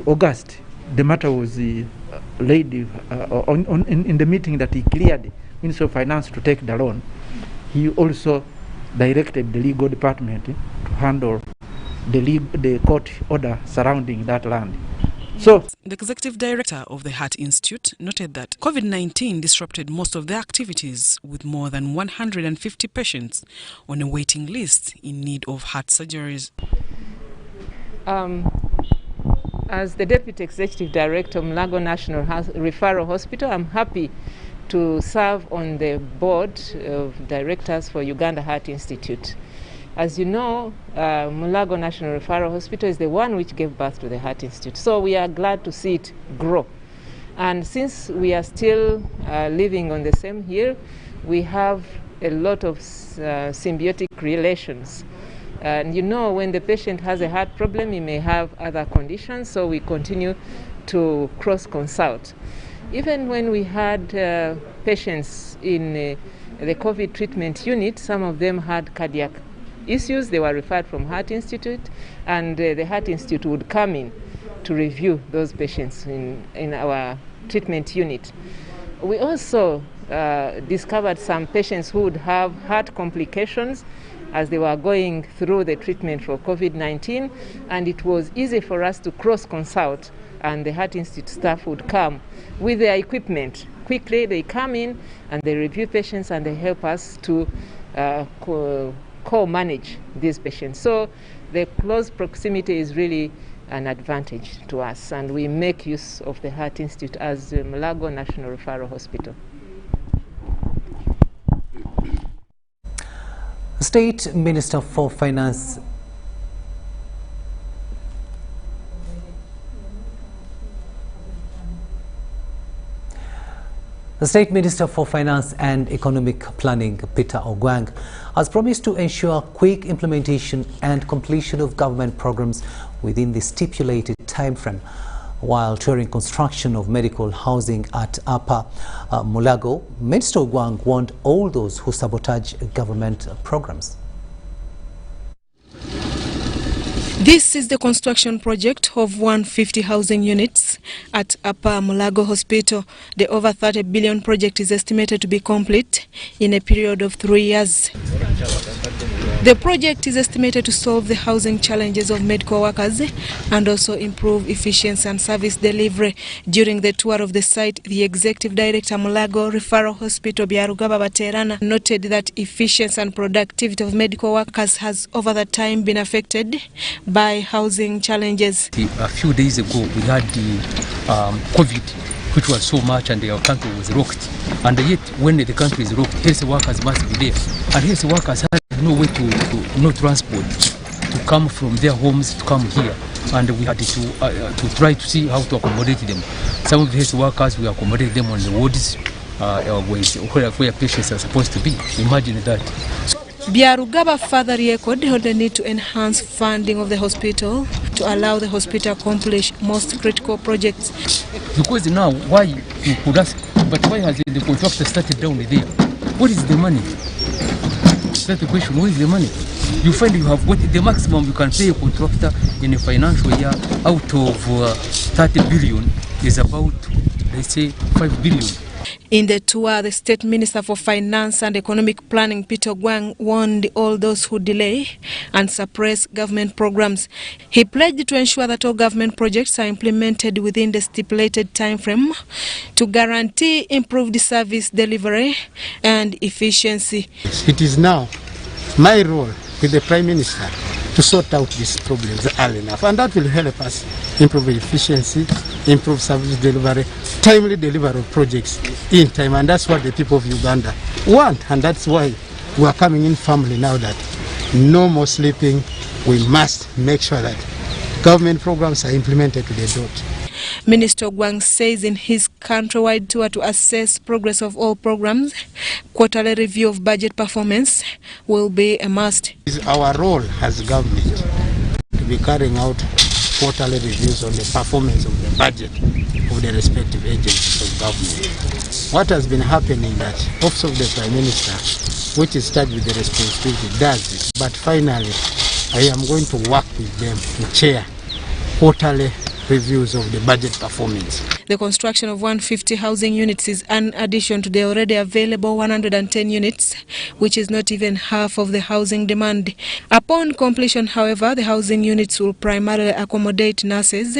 August, the matter was laid in the meeting that he cleared Minister of Finance to take the loan. He also directed the legal department to handle the court order surrounding that land. So, the executive director of the Heart Institute noted that COVID-19 disrupted most of their activities, with more than 150 patients on a waiting list in need of heart surgeries. As the Deputy Executive Director of Mulago National Referral Hospital, I'm happy to serve on the board of directors for Uganda Heart Institute. As you know, Mulago National Referral Hospital is the one which gave birth to the Heart Institute. So we are glad to see it grow. And since we are still living on the same hill, we have a lot of symbiotic relations. And you know, when the patient has a heart problem, he may have other conditions, so we continue to cross-consult. Even when we had patients in the COVID treatment unit, some of them had cardiac issues. They were referred from Heart Institute, and the Heart Institute would come in to review those patients in our treatment unit. We also discovered some patients who would have heart complications as they were going through the treatment for COVID-19, and it was easy for us to cross-consult, and the Heart Institute staff would come with their equipment. Quickly they come in and they review patients and they help us to co-manage these patients. So the close proximity is really an advantage to us, and we make use of the Heart Institute as the Mulago National Referral Hospital. State Minister for Finance The State Minister for Finance and Economic Planning, Peter Ogwang, has promised to ensure quick implementation and completion of government programs within the stipulated timeframe. While touring construction of medical housing at Upper Mulago, Minister Ogwang warned all those who sabotage government programs. This is the construction project of 150 housing units at Upper Mulago Hospital. The over 30 billion project is estimated to be complete in a period of 3 years. The project is estimated to solve the housing challenges of medical workers and also improve efficiency and service delivery. During the tour of the site, the Executive Director Mulago Referral Hospital, Byarugaba Baterana, noted that efficiency and productivity of medical workers has over the time been affected by housing challenges. A few days ago, we had the COVID, which was so much, and our country was rocked. And yet, when the country is rocked, health workers must be there. And health workers had no way no transport to come from their homes to come here. And we had to try to see how to accommodate them. Some of the health workers, we accommodate them on the wards where patients are supposed to be. Imagine that. Byarugaba further echoed on the need to enhance funding of the hospital to allow the hospital to accomplish most critical projects. Because now, why you could ask, but why has the contractor started down there? What is the money? That's the question. Where is the money? You find you have got the maximum you can pay a contractor in a financial year out of 30 billion is about, let's say, 5 billion. In the tour, the State Minister for Finance and Economic Planning, Peter Ogwang, warned all those who delay and suppress government programs. He pledged to ensure that all government projects are implemented within the stipulated time frame to guarantee improved service delivery and efficiency. It is now my role with the Prime Minister to sort out these problems early enough, and that will help us improve efficiency, improve service delivery, timely delivery of projects in time, and that's what the people of Uganda want, and that's why we are coming in firmly now that no more sleeping. We must make sure that government programs are implemented to the dot. Minister Ogwang says in his countrywide tour to assess progress of all programs, quarterly review of budget performance will be a must. It is our role as government to be carrying out quarterly reviews on the performance of the budget of the respective agencies of government. What has been happening that Office of the Prime Minister, which is charged with the responsibility, does it, but finally I am going to work with them to chair quarterly reviews of the budget performance. The construction of 150 housing units is an addition to the already available 110 units, which is not even half of the housing demand. Upon completion, however, the housing units will primarily accommodate nurses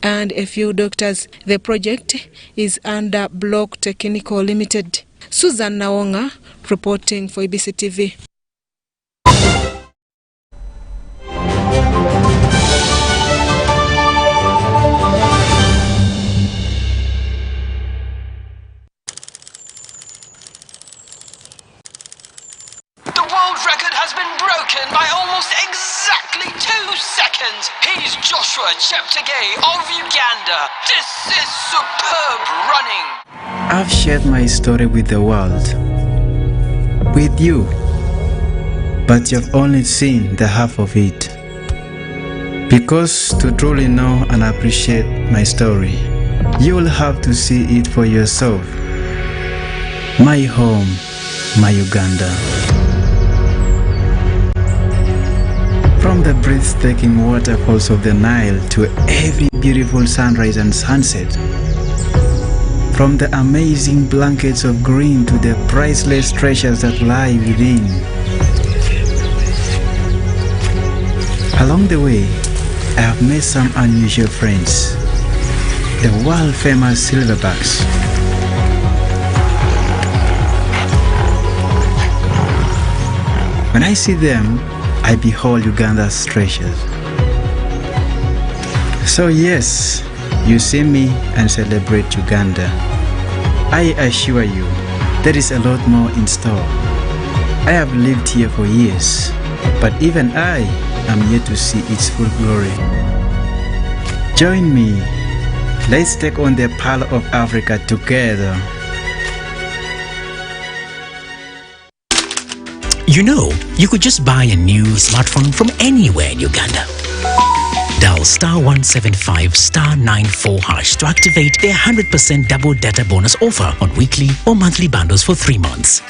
and a few doctors. The project is under Block Technical Limited. Susan Nawonga reporting for UBC TV. Cheptegei of Uganda. This is superb running. I've shared my story with the world, with you, but you've only seen the half of it. Because to truly know and appreciate my story, you will have to see it for yourself. My home, my Uganda. From the breathtaking waterfalls of the Nile to every beautiful sunrise and sunset. From the amazing blankets of green to the priceless treasures that lie within. Along the way, I have met some unusual friends. The world-famous silverbacks. When I see them, I behold Uganda's treasures. So yes, you see me and celebrate Uganda. I assure you, there is a lot more in store. I have lived here for years, but even I am yet to see its full glory. Join me. Let's take on the Pearl of Africa together. You know, you could just buy a new smartphone from anywhere in Uganda. Dial *175 *94# to activate their 100% double data bonus offer on weekly or monthly bundles for 3 months.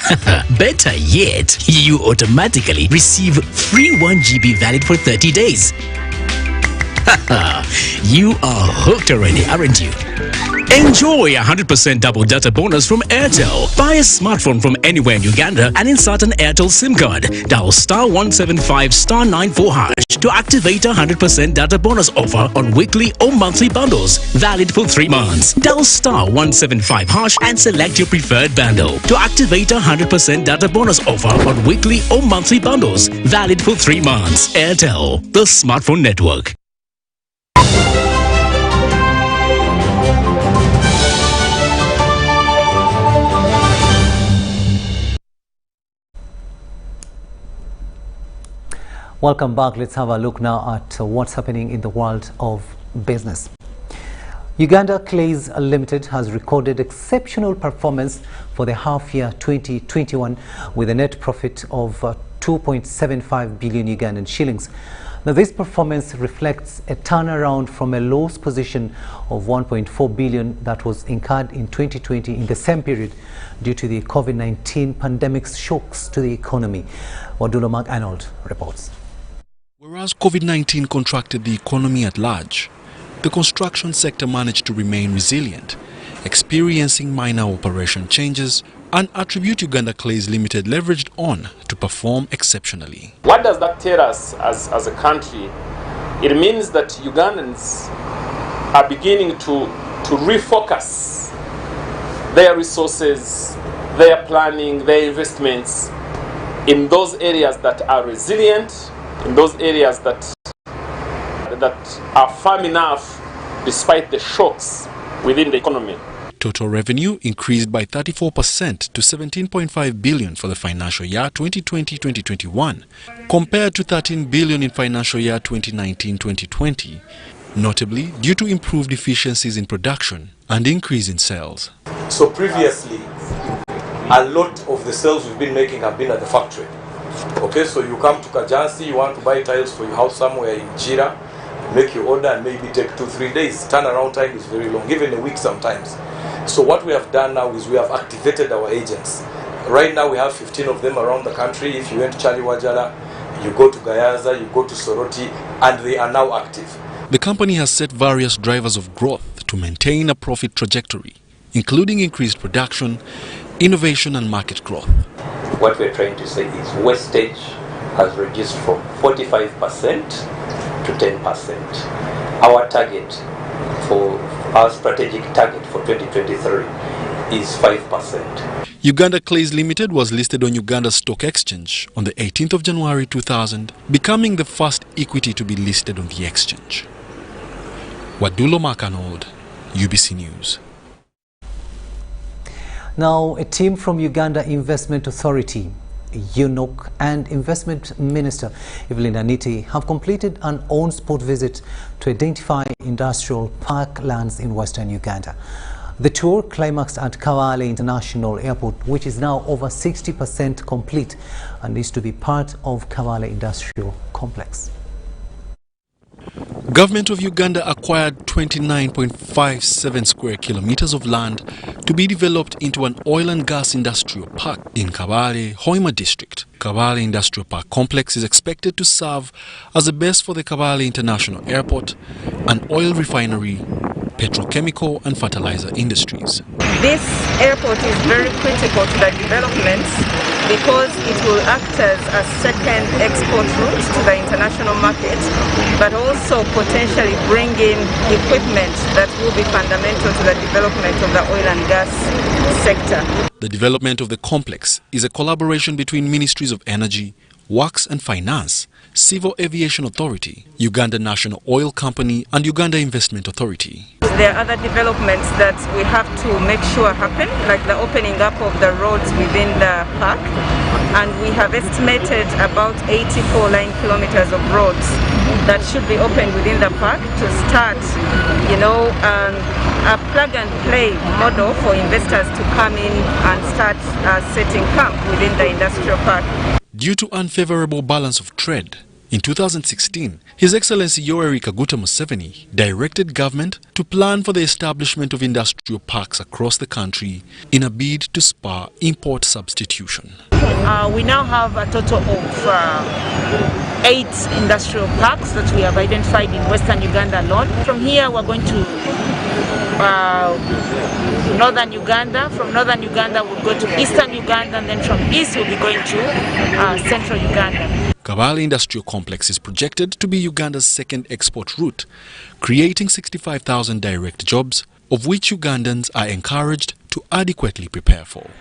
Better yet, you automatically receive free 1 GB valid for 30 days. You are hooked already, aren't you? Enjoy 100% double data bonus from Airtel. Buy a smartphone from anywhere in Uganda and insert an Airtel SIM card. Dial *175 *94# to activate a 100% data bonus offer on weekly or monthly bundles, valid for 3 months. Dial *175# and select your preferred bundle to activate a 100% data bonus offer on weekly or monthly bundles, valid for 3 months. Airtel, the smartphone network. Welcome back. Let's have a look now at what's happening in the world of business. Uganda Clays Limited has recorded exceptional performance for the half year 2021 with a net profit of 2.75 billion Ugandan shillings. Now, this performance reflects a turnaround from a loss position of 1.4 billion that was incurred in 2020 in the same period due to the COVID-19 pandemic shocks to the economy. Wadulo Arnold reports. Whereas COVID-19 contracted the economy at large, the construction sector managed to remain resilient, experiencing minor operation changes, an attribute Uganda Clays Limited leveraged on to perform exceptionally. What does that tell us as a country? It means that Ugandans are beginning to refocus their resources, their planning, their investments in those areas that are resilient, in those areas that are firm enough despite the shocks within the economy. Total revenue increased by 34% to 17.5 billion for the financial year 2020-2021, compared to 13 billion in financial year 2019-2020, notably due to improved efficiencies in production and increase in sales. So previously, a lot of the sales we've been making have been at the factory. Okay, so you come to Kajansi, you want to buy tiles for your house somewhere in Jira, make your order and maybe take 2-3 days. Turnaround time is very long, even a week sometimes. So what we have done now is we have activated our agents. Right now we have 15 of them around the country. If you went to Charlie Wajala, you go to Gayaza, you go to Soroti, and they are now active. The company has set various drivers of growth to maintain a profit trajectory, including increased production, innovation and market growth. What we're trying to say is wastage has reduced from 45% to 10%. Our target for our strategic target for 2023 is 5%. Uganda Clays Limited was listed on Uganda Stock Exchange on the 18th of January 2000, becoming the first equity to be listed on the exchange. Wadulo Arnold, UBC News. Now, a team from Uganda Investment Authority Eunuch and Investment Minister Evelyn Aniti have completed an on-spot visit to identify industrial park lands in western Uganda. The tour climaxed at Kawale International Airport, which is now over 60% complete and is to be part of Kawale Industrial Complex. Government of Uganda acquired 29.57 square kilometers of land to be developed into an oil and gas industrial park in Kawale, Hoima district. Kawale Industrial Park Complex is expected to serve as a base for the Kawale International Airport, an oil refinery, petrochemical and fertilizer industries. This airport is very critical to the development because it will act as a second export route to the international market, but also potentially bring in equipment that will be fundamental to the development of the oil and gas sector. The development of the complex is a collaboration between Ministries of Energy, Works and Finance, Civil Aviation Authority, Uganda National Oil Company and Uganda Investment Authority. There are other developments that we have to make sure happen, like the opening up of the roads within the park, and we have estimated about 84 line kilometers of roads that should be opened within the park to start, a plug and play model for investors to come in and start setting camp within the industrial park. Due to unfavorable balance of trade, in 2016, His Excellency Yoweri Kaguta Museveni directed government to plan for the establishment of industrial parks across the country in a bid to spur import substitution. We now have a total of 8 industrial parks that we have identified in Western Uganda alone. From here, we're going to Northern Uganda. From Northern Uganda, we'll go to Eastern Uganda, and then from East, we'll be going to Central Uganda. Kawale Industrial Complex is projected to be Uganda's second export route, creating 65,000 direct jobs, of which Ugandans are encouraged to adequately prepare for.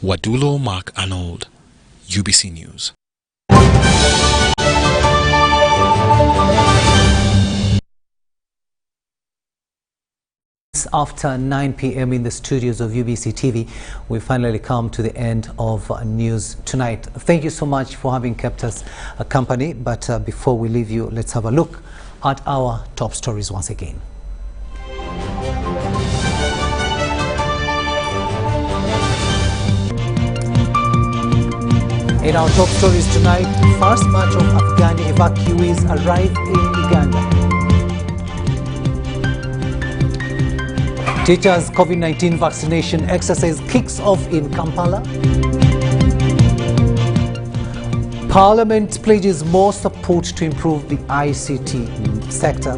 Wadulo Mark Arnold, UBC News. After 9 p.m. in the studios of UBC TV, we finally come to the end of news tonight. Thank you so much for having kept us company. But before we leave you, let's have a look at our top stories once again. In our top stories tonight, first batch of Afghani evacuees arrive in Uganda. Teachers' COVID-19 vaccination exercise kicks off in Kampala. Parliament pledges more support to improve the ICT sector.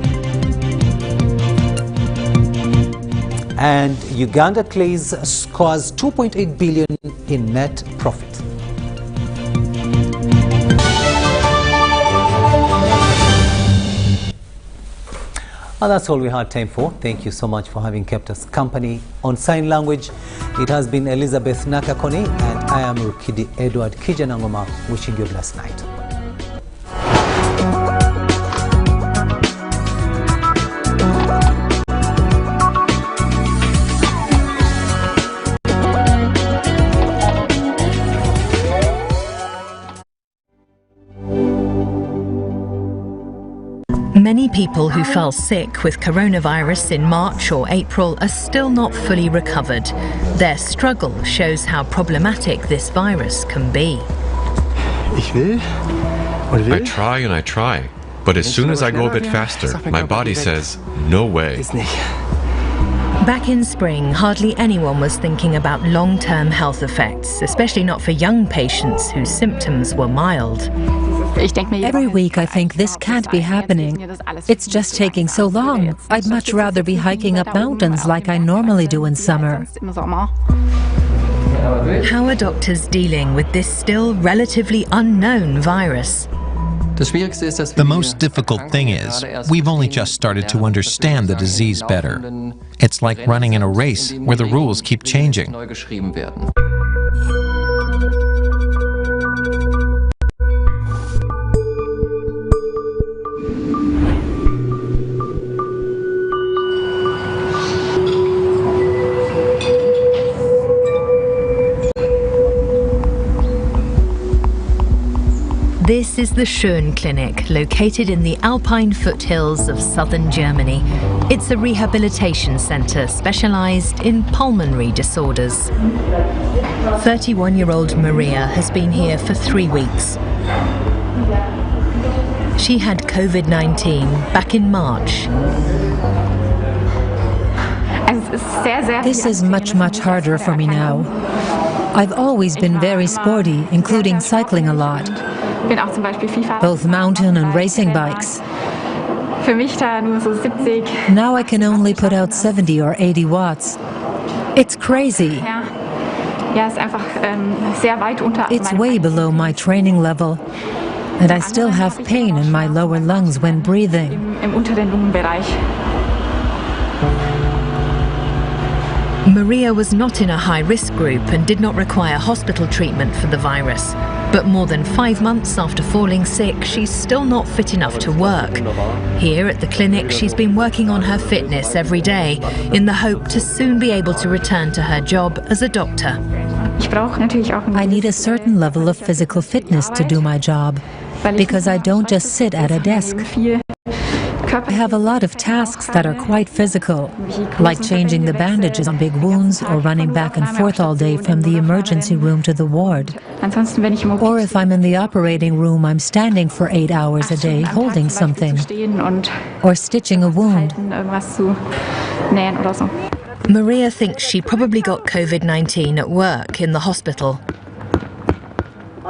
And Uganda Clays scores 2.8 billion in net profit. And that's all we had time for. Thank you so much for having kept us company. On sign language, it has been Elizabeth Nakakoni, and I am Rukidi Edward Kiijanangoma, wishing you a blessed night. Many people who fell sick with coronavirus in March or April are still not fully recovered. Their struggle shows how problematic this virus can be. I try and I try, but as soon as I go a bit faster, my body says, no way. Back in spring, hardly anyone was thinking about long-term health effects, especially not for young patients whose symptoms were mild. Every week I think this can't be happening. It's just taking so long. I'd much rather be hiking up mountains like I normally do in summer. How are doctors dealing with this still relatively unknown virus? The most difficult thing is, we've only just started to understand the disease better. It's like running in a race where the rules keep changing. This is the Schön Clinic, located in the Alpine foothills of southern Germany. It's a rehabilitation centre specialised in pulmonary disorders. 31-year-old Maria has been here for 3 weeks. She had COVID-19 back in March. This is much harder for me now. I've always been very sporty, including cycling a lot. Both mountain and racing bikes. Now I can only put out 70 or 80 watts. It's crazy. It's way below my training level. And I still have pain in my lower lungs when breathing. Maria was not in a high-risk group and did not require hospital treatment for the virus. But more than 5 months after falling sick, she's still not fit enough to work. Here at the clinic, she's been working on her fitness every day in the hope to soon be able to return to her job as a doctor. I need a certain level of physical fitness to do my job, because I don't just sit at a desk. I have a lot of tasks that are quite physical, like changing the bandages on big wounds or running back and forth all day from the emergency room to the ward. Or if I'm in the operating room, I'm standing for 8 hours a day holding something, or stitching a wound. Maria thinks she probably got COVID-19 at work in the hospital.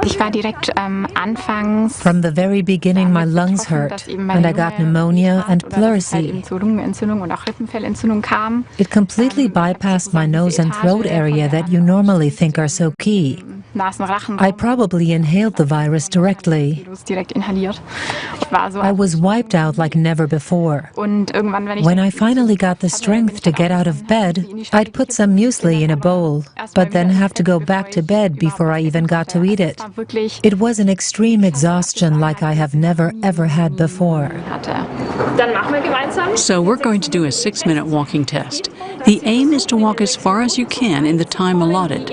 From the very beginning, my lungs hurt, and I got pneumonia and pleurisy. It completely bypassed my nose and throat area that you normally think are so key. I probably inhaled the virus directly. I was wiped out like never before. When I finally got the strength to get out of bed, I'd put some muesli in a bowl, but then have to go back to bed before I even got to eat it. It was an extreme exhaustion like I have never ever had before. So we're going to do a 6-minute walking test. The aim is to walk as far as you can in the time allotted.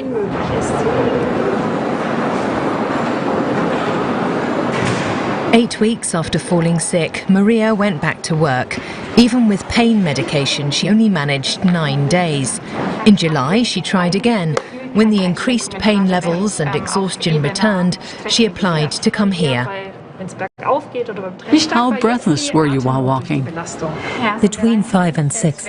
Eight weeks after falling sick, Maria went back to work. Even with pain medication, she only managed 9 days. In July, she tried again. When the increased pain levels and exhaustion returned, she applied to come here. How breathless were you while walking? Between 5 and 6.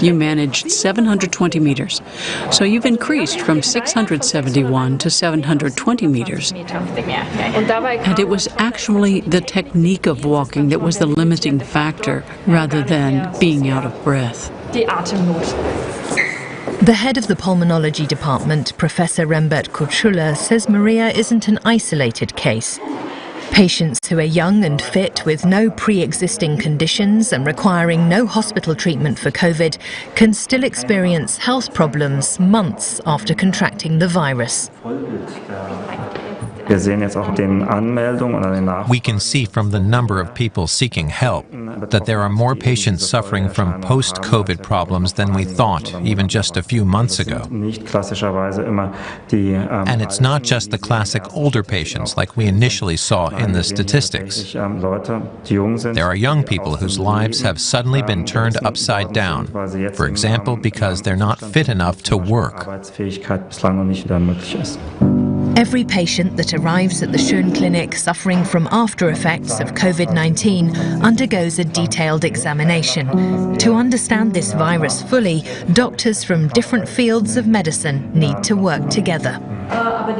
You managed 720 meters. So you've increased from 671 to 720 meters. And it was actually the technique of walking that was the limiting factor rather than being out of breath. The head of the pulmonology department, Professor Rembert Kutschuller, says Maria isn't an isolated case. Patients who are young and fit with no pre-existing conditions and requiring no hospital treatment for COVID can still experience health problems months after contracting the virus. We can see from the number of people seeking help that there are more patients suffering from post-COVID problems than we thought even just a few months ago. And it's not just the classic older patients like we initially saw in the statistics. There are young people whose lives have suddenly been turned upside down, for example, because they're not fit enough to work. Every patient that arrives at the Schön Clinic suffering from after effects of COVID-19 undergoes a detailed examination. To understand this virus fully, doctors from different fields of medicine need to work together. I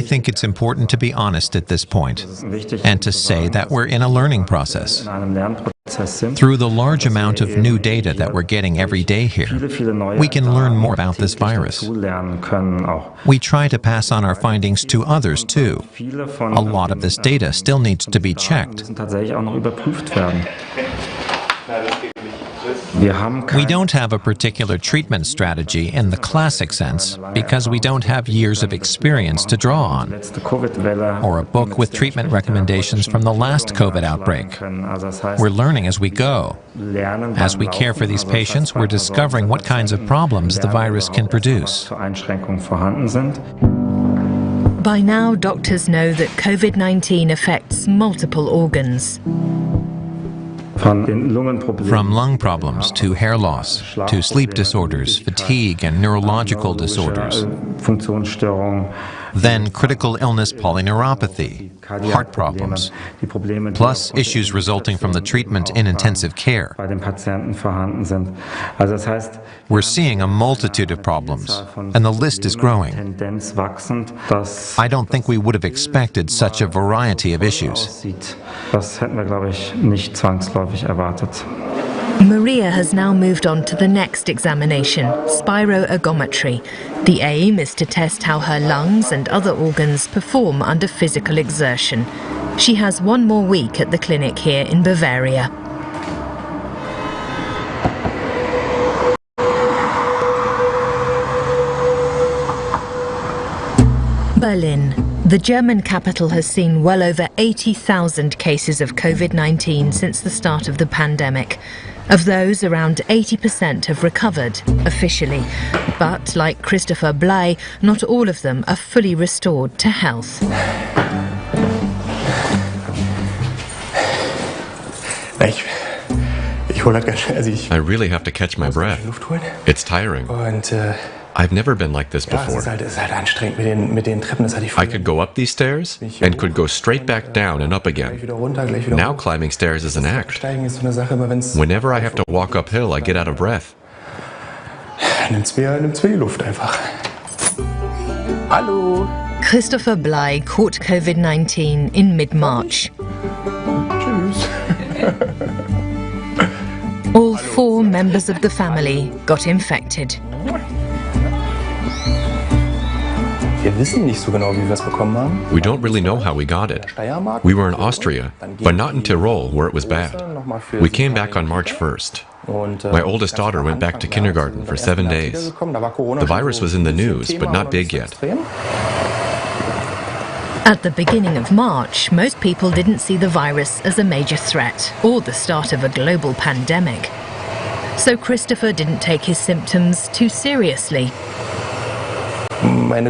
think it's important to be honest at this point and to say that we're in a learning process. Through the large amount of new data that we're getting every day here, we can learn more about this virus. We try to pass on our findings to others too. A lot of this data still needs to be checked. We don't have a particular treatment strategy in the classic sense because we don't have years of experience to draw on, or a book with treatment recommendations from the last COVID outbreak. We're learning as we go. As we care for these patients, we're discovering what kinds of problems the virus can produce. By now, doctors know that COVID-19 affects multiple organs. From lung problems to hair loss, to sleep disorders, fatigue and neurological disorders. Then critical illness polyneuropathy, heart problems, plus issues resulting from the treatment in intensive care. We're seeing a multitude of problems, and the list is growing. I don't think we would have expected such a variety of issues. Maria has now moved on to the next examination, spiroergometry. The aim is to test how her lungs and other organs perform under physical exertion. She has one more week at the clinic here in Bavaria. Berlin. The German capital has seen well over 80,000 cases of COVID-19 since the start of the pandemic. Of those, around 80% have recovered, officially. But, like Christopher Bley, not all of them are fully restored to health. I really have to catch my breath. It's tiring. I've never been like this before. I could go up these stairs and could go straight back down and up again. Now climbing stairs is an act. Whenever I have to walk uphill, I get out of breath. Christopher Bley caught COVID-19 in mid-March. All 4 members of the family got infected. We don't really know how we got it. We were in Austria, but not in Tyrol, where it was bad. We came back on March 1st. My oldest daughter went back to kindergarten for 7 days. The virus was in the news, but not big yet. At the beginning of March, most people didn't see the virus as a major threat or the start of a global pandemic. So Christopher didn't take his symptoms too seriously. My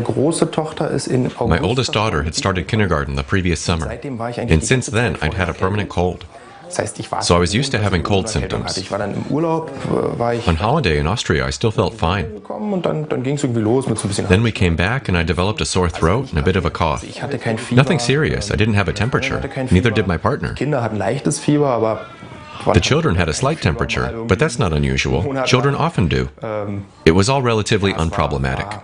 oldest daughter had started kindergarten the previous summer, and since then I'd had a permanent cold. So I was used to having cold symptoms. On holiday in Austria, I still felt fine. Then we came back and I developed a sore throat and a bit of a cough. Nothing serious, I didn't have a temperature, neither did my partner. The children had a slight temperature, but that's not unusual. Children often do. It was all relatively unproblematic.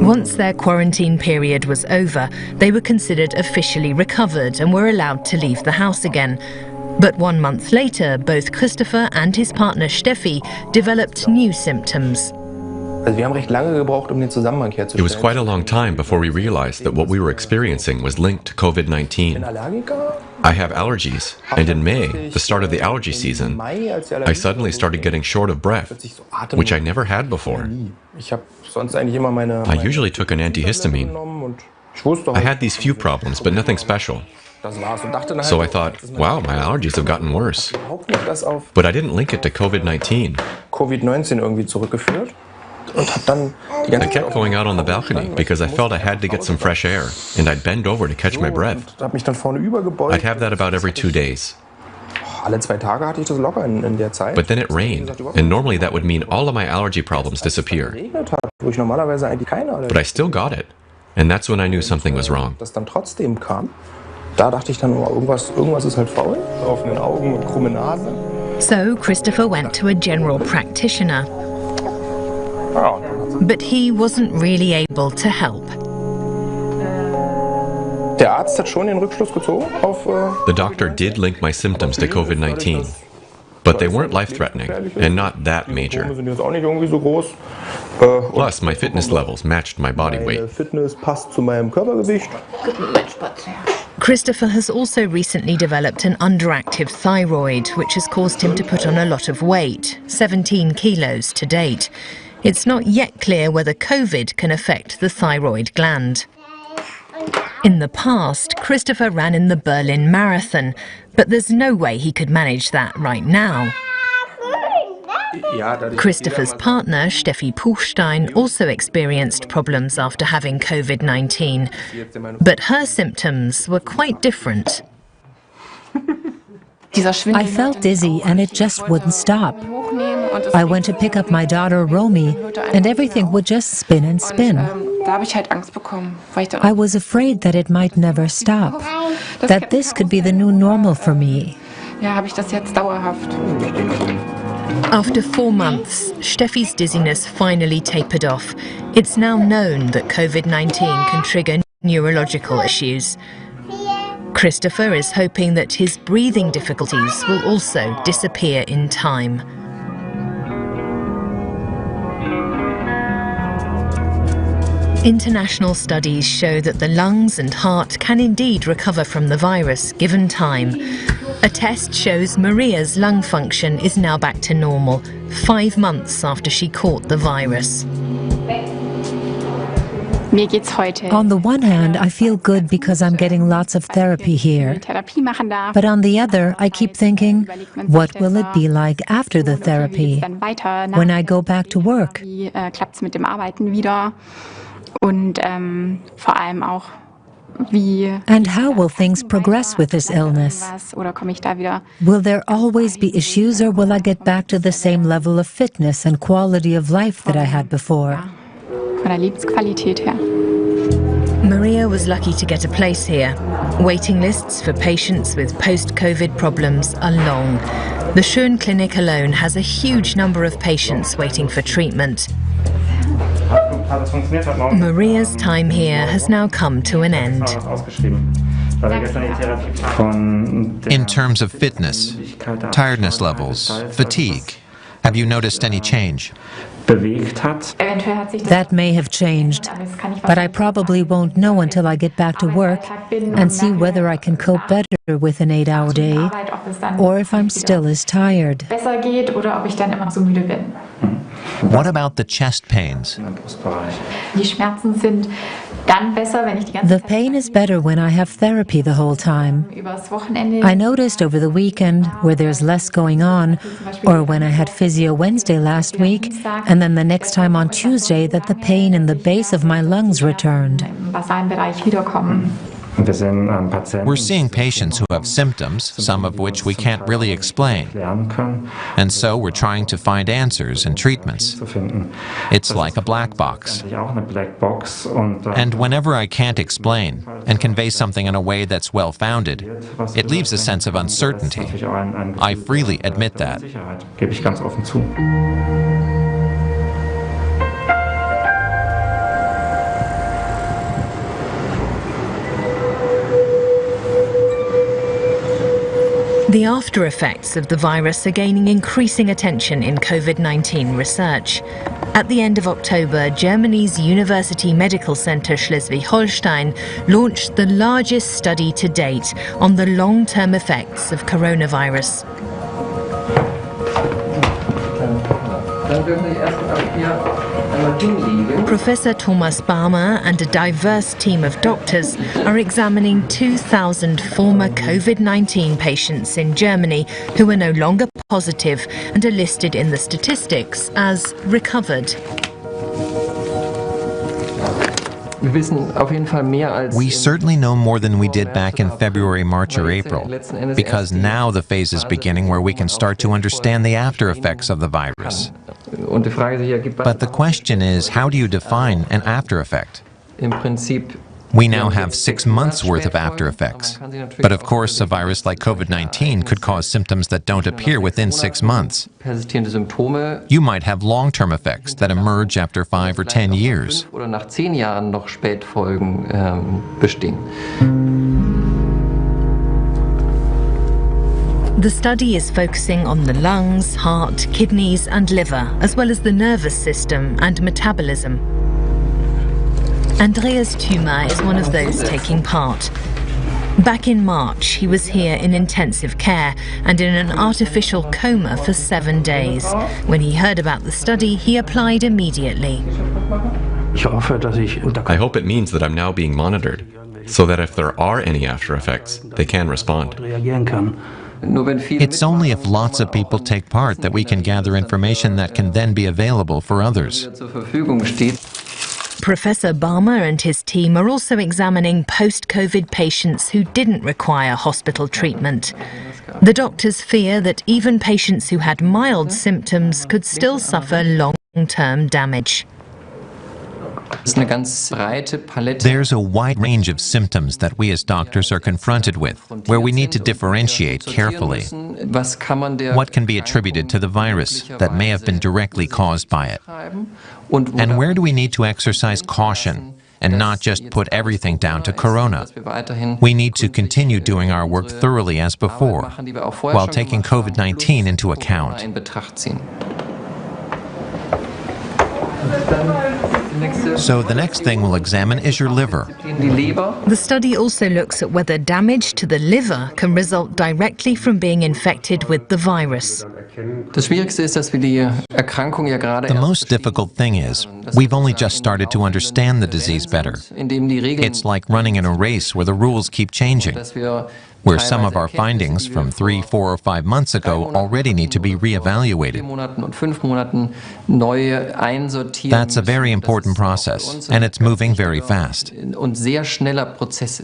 Once their quarantine period was over, they were considered officially recovered and were allowed to leave the house again. But 1 month later, both Christopher and his partner Steffi developed new symptoms. It was quite a long time before we realized that what we were experiencing was linked to COVID-19. I have allergies, and in May, the start of the allergy season, I suddenly started getting short of breath, which I never had before. I usually took an antihistamine. I had these few problems, but nothing special. So I thought, wow, my allergies have gotten worse. But I didn't link it to COVID-19. I kept going out on the balcony because I felt I had to get some fresh air, and I'd bend over to catch my breath. I'd have that about every 2 days. But then it rained, and normally that would mean all of my allergy problems disappear. But I still got it, and that's when I knew something was wrong. So Christopher went to a general practitioner. But he wasn't really able to help. The doctor did link my symptoms to COVID-19, but they weren't life-threatening and not that major. Plus, my fitness levels matched my body weight. Christopher has also recently developed an underactive thyroid, which has caused him to put on a lot of weight, 17 kilos to date. It's not yet clear whether COVID can affect the thyroid gland. In the past, Christopher ran in the Berlin Marathon, but there's no way he could manage that right now. Christopher's partner, Steffi Puchstein, also experienced problems after having COVID-19, but her symptoms were quite different. I felt dizzy and it just wouldn't stop. I went to pick up my daughter Romy and everything would just spin and spin. I was afraid that it might never stop, that this could be the new normal for me. After 4 months, Steffi's dizziness finally tapered off. It's now known that COVID-19 can trigger neurological issues. Christopher is hoping that his breathing difficulties will also disappear in time. International studies show that the lungs and heart can indeed recover from the virus given time. A test shows Maria's lung function is now back to normal, 5 months after she caught the virus. On the one hand, I feel good because I'm getting lots of therapy here. But on the other, I keep thinking, what will it be like after the therapy, when I go back to work? And how will things progress with this illness? Will there always be issues, or will I get back to the same level of fitness and quality of life that I had before? Maria was lucky to get a place here. Waiting lists for patients with post-COVID problems are long. The Schön Clinic alone has a huge number of patients waiting for treatment. Maria's time here has now come to an end. In terms of fitness, tiredness levels, fatigue, have you noticed any change? That may have changed, but I probably won't know until I get back to work and see whether I can cope better with an 8-hour day or if I'm still as tired. What about the chest pains? The pain is better when I have therapy the whole time. I noticed over the weekend, where there's less going on, or when I had physio Wednesday last week, and then the next time on Tuesday, that the pain in the base of my lungs returned. We're seeing patients who have symptoms, some of which we can't really explain. And so we're trying to find answers and treatments. It's like a black box. And whenever I can't explain and convey something in a way that's well-founded, it leaves a sense of uncertainty. I freely admit that. The after effects of the virus are gaining increasing attention in COVID-19 research. At the end of October, Germany's University Medical Center Schleswig-Holstein launched the largest study to date on the long-term effects of coronavirus. Professor Thomas Barmer and a diverse team of doctors are examining 2,000 former COVID-19 patients in Germany who are no longer positive and are listed in the statistics as recovered. We certainly know more than we did back in February, March, or April, because now the phase is beginning where we can start to understand the after effects of the virus. But the question is, how do you define an after effect? We now have 6 months' worth of after effects. But of course, a virus like COVID-19 could cause symptoms that don't appear within 6 months. You might have long-term effects that emerge after 5 or 10 years. The study is focusing on the lungs, heart, kidneys and liver, as well as the nervous system and metabolism. Andreas Thümer is one of those taking part. Back in March, he was here in intensive care and in an artificial coma for 7 days. When he heard about the study, he applied immediately. I hope it means that I'm now being monitored, so that if there are any after effects, they can respond. It's only if lots of people take part that we can gather information that can then be available for others. Professor Balmer and his team are also examining post-COVID patients who didn't require hospital treatment. The doctors fear that even patients who had mild symptoms could still suffer long-term damage. There's a wide range of symptoms that we as doctors are confronted with, where we need to differentiate carefully. What can be attributed to the virus that may have been directly caused by it? And where do we need to exercise caution and not just put everything down to corona? We need to continue doing our work thoroughly as before, while taking COVID-19 into account. So the next thing we'll examine is your liver. The study also looks at whether damage to the liver can result directly from being infected with the virus. The most difficult thing is, we've only just started to understand the disease better. It's like running in a race where the rules keep changing, where some of our findings from 3, 4, or 5 months ago already need to be re-evaluated. That's a very important process, and it's moving very fast.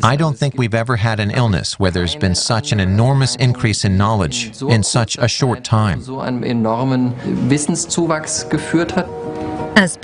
I don't think we've ever had an illness where there's been such an enormous increase in knowledge in such a short time. As